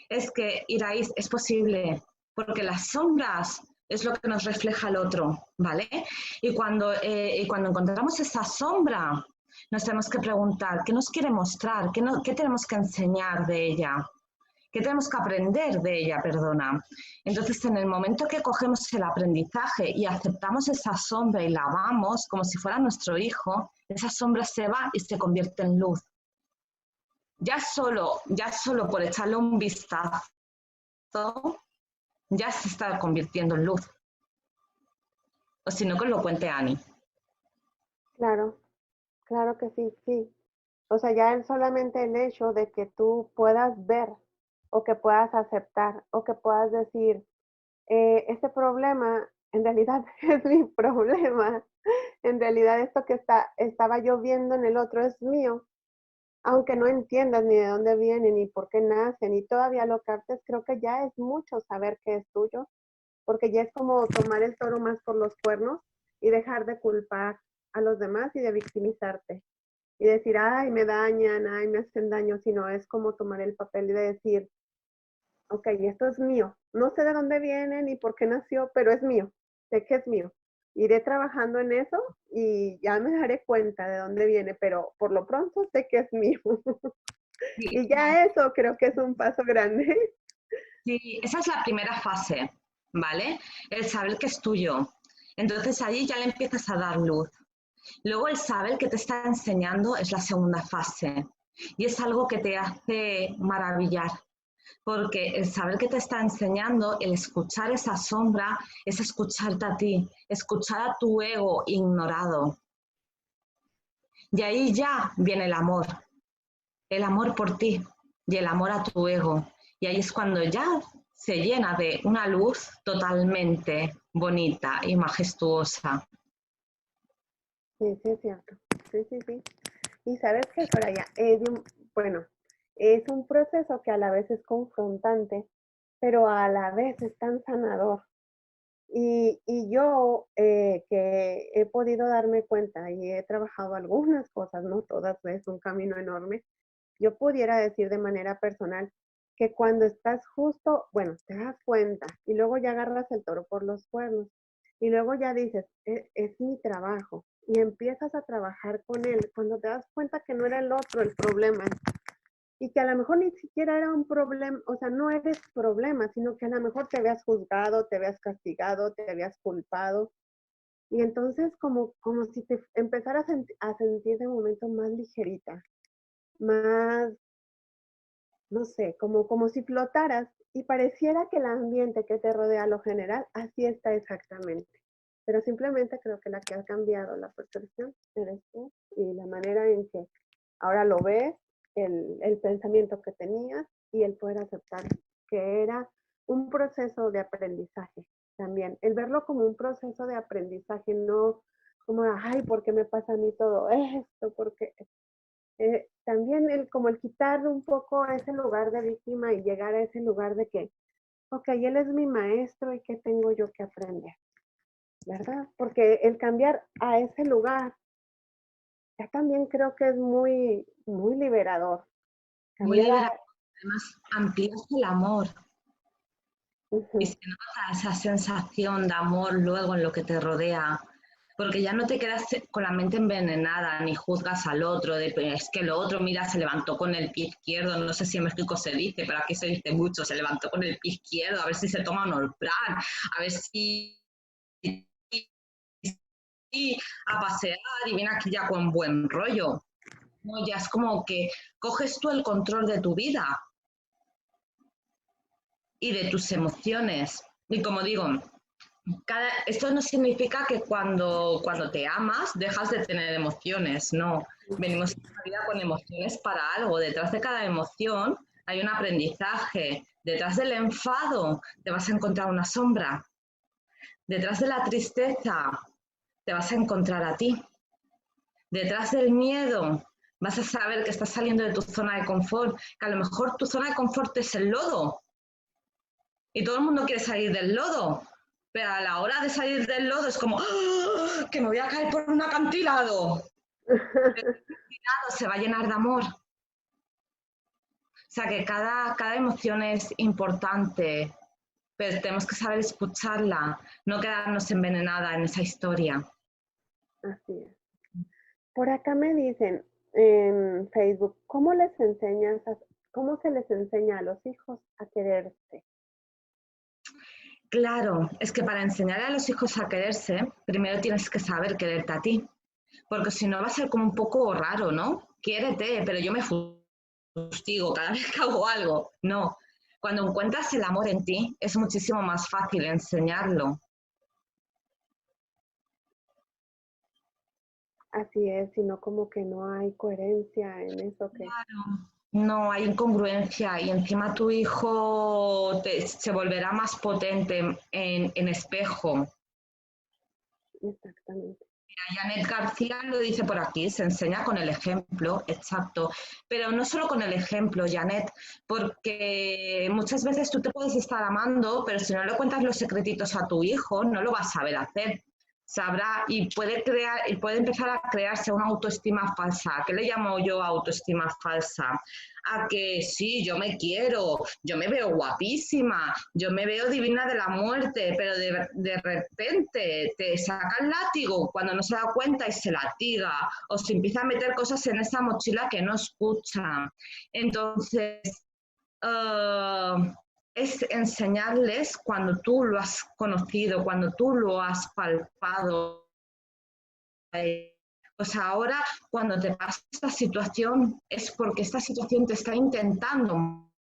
Es que, Iraís, es posible, porque las sombras es lo que nos refleja el otro, ¿vale? Y cuando encontramos esa sombra, nos tenemos que preguntar, ¿qué nos quiere mostrar? ¿Qué tenemos que enseñar de ella? ¿Qué tenemos que aprender de ella, perdona? Entonces, en el momento que cogemos el aprendizaje y aceptamos esa sombra y la amamos como si fuera nuestro hijo, esa sombra se va y se convierte en luz. Ya solo por echarle un vistazo, ya se está convirtiendo en luz. O si no, que lo cuente Ani. Claro, claro que sí, sí. O sea, ya solamente el hecho de que tú puedas ver o que puedas aceptar o que puedas decir, este problema en realidad es mi problema, en realidad esto que estaba yo viendo en el otro es mío, aunque no entiendas ni de dónde viene, ni por qué nace, ni todavía lo captes, creo que ya es mucho saber que es tuyo, porque ya es como tomar el toro más por los cuernos y dejar de culpar a los demás y de victimizarte y decir, ay, me dañan, ay, me hacen daño, sino es como tomar el papel y de decir, ok, esto es mío, no sé de dónde viene ni por qué nació, pero es mío, sé que es mío. Iré trabajando en eso y ya me daré cuenta de dónde viene, pero por lo pronto sé que es mío. Sí, Y ya eso creo que es un paso grande. sí, esa es la primera fase, ¿vale? El saber que es tuyo. Entonces allí ya le empiezas a dar luz. Luego el saber que te está enseñando es la segunda fase. Y es algo que te hace maravillar, porque el saber que te está enseñando, el escuchar esa sombra, es escucharte a ti, escuchar a tu ego ignorado. Y ahí ya viene el amor por ti y el amor a tu ego. Y ahí es cuando ya se llena de una luz totalmente bonita y majestuosa. Sí, sí, es cierto. Sí, sí, sí. Y sabes que, Soraya, bueno, es un proceso que a la vez es confrontante, pero a la vez es tan sanador. Y yo que he podido darme cuenta y he trabajado algunas cosas, no todas, es un camino enorme, yo pudiera decir de manera personal que cuando estás justo, bueno, te das cuenta y luego ya agarras el toro por los cuernos y luego ya dices, es mi trabajo y empiezas a trabajar con él, cuando te das cuenta que no era el otro el problema y que a lo mejor ni siquiera era un problema, o sea, no eres problema, sino que a lo mejor te habías juzgado, te habías castigado, te habías culpado. Y entonces como si te empezaras a sentir de momento más ligerita, más, no sé, como si flotaras y pareciera que el ambiente que te rodea, lo general, así está exactamente. Pero simplemente creo que la que ha cambiado la percepción eres tú y la manera en que ahora lo ves, el pensamiento que tenías y el poder aceptar que era un proceso de aprendizaje también. El verlo como un proceso de aprendizaje, no como, ay, ¿por qué me pasa a mí todo esto? Porque también como el quitar un poco ese lugar de víctima y llegar a ese lugar de que, ok, él es mi maestro y ¿qué tengo yo que aprender? ¿Verdad? Porque el cambiar a ese lugar, ya también creo que es muy, muy liberador. Muy Cambiar liberador. Además, amplías el amor y uh-huh. se nota esa sensación de amor luego en lo que te rodea. Porque ya no te quedas con la mente envenenada ni juzgas al otro, de es que lo otro, mira, se levantó con el pie izquierdo, no sé si en México se dice, pero aquí se dice mucho, se levantó con el pie izquierdo, a ver si se toma un Olpran, a ver si a pasear y viene aquí ya con buen rollo. No, ya es como que coges tú el control de tu vida y de tus emociones. Y como digo, esto no significa que cuando te amas dejas de tener emociones, no. Venimos a la vida con emociones para algo. Detrás de cada emoción hay un aprendizaje. Detrás del enfado te vas a encontrar una sombra. Detrás de la tristeza te vas a encontrar a ti. Detrás del miedo vas a saber que estás saliendo de tu zona de confort, que a lo mejor tu zona de confort es el lodo y todo el mundo quiere salir del lodo, pero a la hora de salir del lodo es como ¡ah! Que me voy a caer por un acantilado. Pero el acantilado se va a llenar de amor. O sea que cada emoción es importante, pero tenemos que saber escucharla, no quedarnos envenenada en esa historia. Así es. Por acá me dicen en Facebook, cómo se les enseña a los hijos a quererse? Claro, es que para enseñar a los hijos a quererse, primero tienes que saber quererte a ti, porque si no va a ser como un poco raro, ¿no? Quiérete, pero yo me fustigo cada vez que hago algo. No, cuando encuentras el amor en ti, es muchísimo más fácil enseñarlo. Así es, sino como que no hay coherencia en eso que... No hay incongruencia y encima tu hijo se volverá más potente en espejo. Exactamente. Janet García lo dice por aquí, se enseña con el ejemplo, exacto. Pero no solo con el ejemplo, Janet, porque muchas veces tú te puedes estar amando, pero si no le cuentas los secretitos a tu hijo, no lo va a saber hacer. Sabrá y puede empezar a crearse una autoestima falsa. ¿Qué le llamo yo autoestima falsa? A que sí, yo me quiero, yo me veo guapísima, yo me veo divina de la muerte, pero de repente te saca el látigo cuando no se da cuenta y se latiga, o se empieza a meter cosas en esa mochila que no escucha. Entonces, es enseñarles cuando tú lo has conocido, cuando tú lo has palpado. Pues ahora, cuando te pasa esta situación, es porque esta situación te está intentando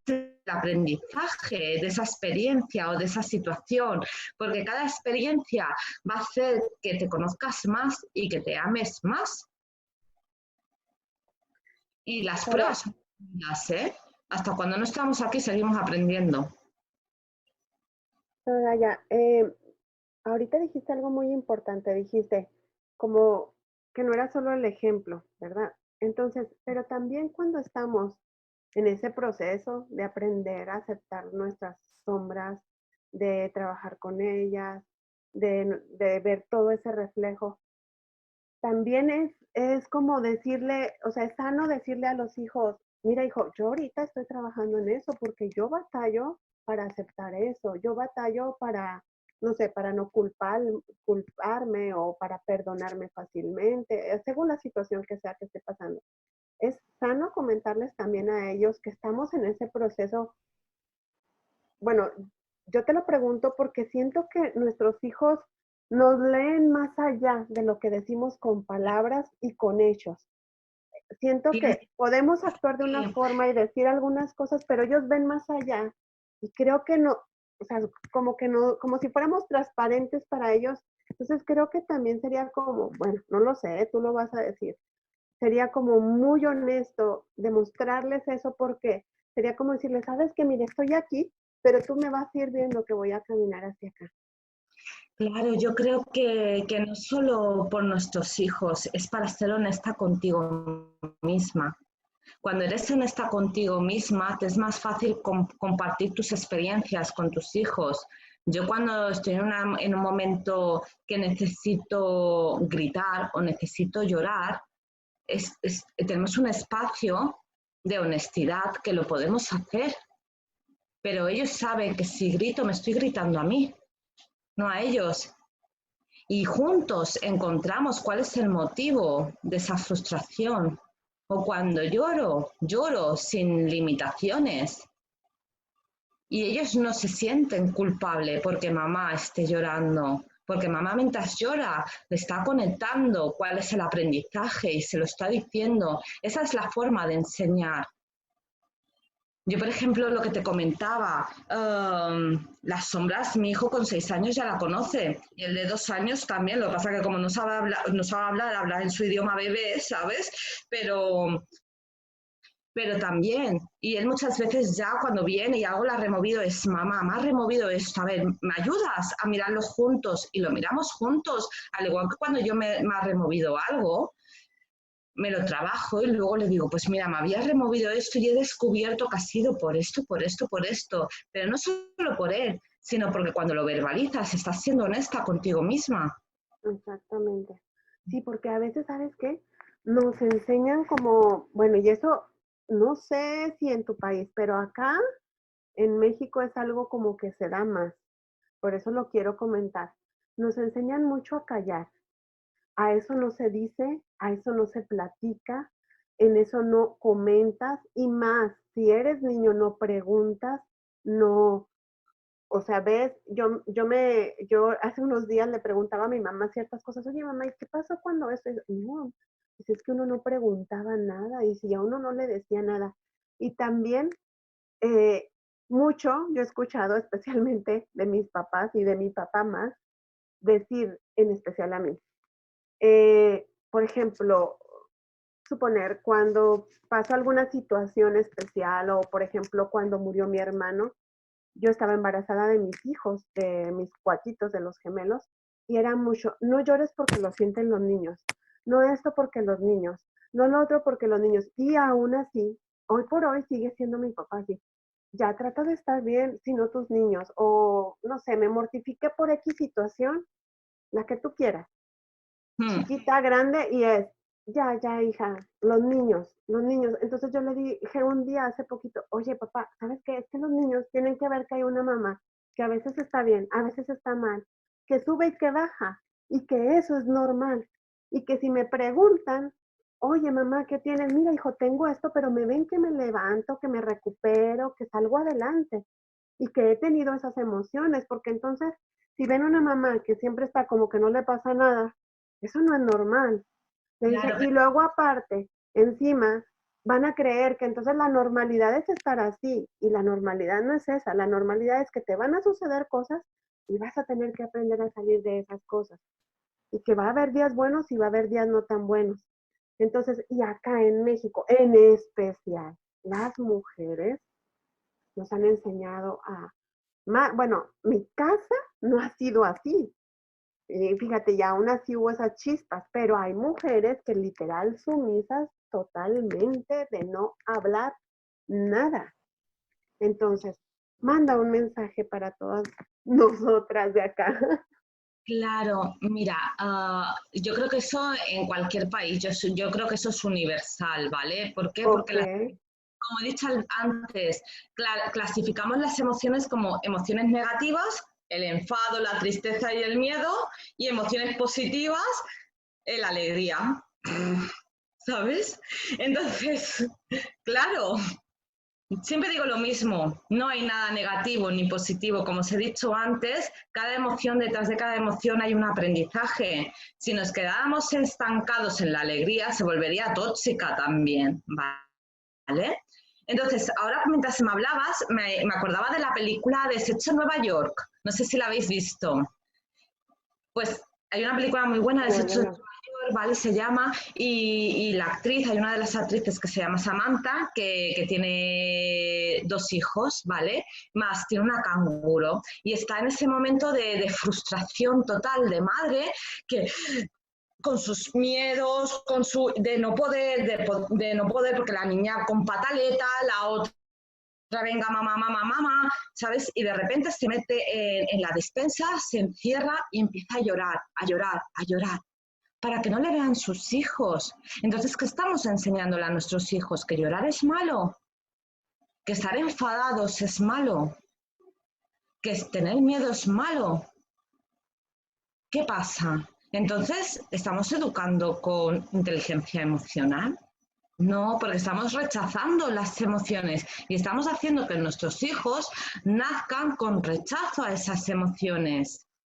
el aprendizaje de esa experiencia o de esa situación, porque cada experiencia va a hacer que te conozcas más y que te ames más. Y las Ahora, pruebas son las, ¿eh? Hasta cuando no estamos aquí seguimos aprendiendo. Soraya, ahorita dijiste algo muy importante, dijiste como que no era solo el ejemplo, ¿verdad? Entonces, pero también cuando estamos en ese proceso de aprender a aceptar nuestras sombras, de trabajar con ellas, de ver todo ese reflejo, también es como decirle, o sea, es sano decirle a los hijos, mira hijo, yo ahorita estoy trabajando en eso porque yo batallo para aceptar eso, yo batallo para, no sé, para no culparme o para perdonarme fácilmente, según la situación que sea que esté pasando. Es sano comentarles también a ellos que estamos en ese proceso. Bueno, yo te lo pregunto porque siento que nuestros hijos nos leen más allá de lo que decimos con palabras y con hechos. Siento que podemos actuar de una forma y decir algunas cosas, pero ellos ven más allá y creo que no, o sea, como que no, como si fuéramos transparentes para ellos. Entonces creo que también sería como, bueno, no lo sé, tú lo vas a decir, sería como muy honesto demostrarles eso porque sería como decirles, sabes que mire, estoy aquí, pero tú me vas a ir viendo que voy a caminar hacia acá. Claro, yo creo que no solo por nuestros hijos, es para ser honesta contigo misma. Cuando eres honesta contigo misma, te es más fácil compartir tus experiencias con tus hijos. Yo cuando estoy en un momento que necesito gritar o necesito llorar, tenemos un espacio de honestidad que lo podemos hacer, pero ellos saben que si grito me estoy gritando a mí, no a ellos. Y juntos encontramos cuál es el motivo de esa frustración. O cuando lloro, lloro sin limitaciones. Y ellos no se sienten culpables porque mamá esté llorando, porque mamá mientras llora le está conectando cuál es el aprendizaje y se lo está diciendo. Esa es la forma de enseñar. Yo, por ejemplo, lo que te comentaba, las sombras, mi hijo con 6 años ya la conoce, y el de 2 años también, lo que pasa que como no sabe hablar, habla en su idioma bebé, ¿sabes? Pero también, y él muchas veces ya cuando viene y hago la removido es, mamá, me has removido esto, a ver, ¿me ayudas a mirarlo juntos? Y lo miramos juntos, al igual que cuando me ha removido algo, me lo trabajo y luego le digo, pues mira, me había removido esto y he descubierto que ha sido por esto, por esto, por esto, pero no solo por él, sino porque cuando lo verbalizas estás siendo honesta contigo misma. Exactamente. Sí, porque a veces, ¿sabes qué? Nos enseñan como, bueno, y eso no sé si en tu país, pero acá en México es algo como que se da más. Por eso lo quiero comentar. Nos enseñan mucho a callar. A eso no se dice, a eso no se platica, en eso no comentas y más, si eres niño no preguntas, no, o sea, ves, yo hace unos días le preguntaba a mi mamá ciertas cosas, oye mamá, ¿y qué pasó cuando eso? No, pues es que uno no preguntaba nada y si a uno no le decía nada. Y también eh, mucho yo he escuchado, especialmente de mis papás y de mi papá más, decir, en especial a mí, por ejemplo, suponer cuando pasó alguna situación especial o, por ejemplo, cuando murió mi hermano, yo estaba embarazada de mis hijos, de mis cuatitos, de los gemelos, y era mucho, no llores porque lo sienten los niños, no esto porque los niños, no lo otro porque los niños, y aún así, hoy por hoy sigue siendo mi papá así, ya trata de estar bien, si no tus niños, o no sé, me mortifiqué por X situación, la que tú quieras, Hmm. chiquita, grande, y es, ya, hija, los niños, los niños. Entonces yo le dije un día hace poquito, oye, papá, ¿sabes qué? Es que los niños tienen que ver que hay una mamá que a veces está bien, a veces está mal, que sube y que baja, y que eso es normal. Y que si me preguntan, oye, mamá, ¿qué tienes? Mira, hijo, tengo esto, pero me ven que me levanto, que me recupero, que salgo adelante y que he tenido esas emociones, porque entonces, si ven una mamá que siempre está como que no le pasa nada, eso no es normal. Le dije, Claro, y luego aparte, encima, van a creer que entonces la normalidad es estar así, y la normalidad no es esa, la normalidad es que te van a suceder cosas y vas a tener que aprender a salir de esas cosas, y que va a haber días buenos y va a haber días no tan buenos. Entonces, y acá en México, en especial, las mujeres nos han enseñado a, bueno, mi casa no ha sido así. Fíjate, ya aún así hubo esas chispas, pero hay mujeres que literal sumisas totalmente de no hablar nada. Entonces, manda un mensaje para todas nosotras de acá. claro, mira, yo creo que eso en cualquier país, yo creo que eso es universal, ¿vale? ¿Por qué? Porque Ok, como he dicho antes, clasificamos las emociones como emociones negativas, el enfado, la tristeza y el miedo, y emociones positivas, la alegría, ¿sabes? Entonces, claro, siempre digo lo mismo, no hay nada negativo ni positivo, como os he dicho antes, cada emoción, detrás de cada emoción hay un aprendizaje. Si nos quedáramos estancados en la alegría, se volvería tóxica también, ¿vale? Entonces, ahora mientras me hablabas, me acordaba de la película de Sexo en Nueva York. No sé si la habéis visto. Pues hay una película muy buena de Sexo en Nueva York, ¿vale? Se llama, y la actriz, hay una de las actrices que se llama Samantha, que tiene 2 hijos, ¿vale? Más tiene una canguro. Y está en ese momento de frustración total de madre, que con sus miedos, de no poder, de no poder, porque la niña con pataleta, la otra venga mamá, mamá, mamá, ¿sabes? Y de repente se mete en la despensa, se encierra y empieza a llorar, a llorar, a llorar, para que no le vean sus hijos. Entonces, ¿qué estamos enseñándole a nuestros hijos? ¿Que llorar es malo? ¿Que estar enfadados es malo? ¿Que tener miedo es malo? ¿Qué pasa? Entonces, ¿estamos educando con inteligencia emocional? No, porque estamos rechazando las emociones y estamos haciendo que nuestros hijos nazcan con rechazo a esas emociones.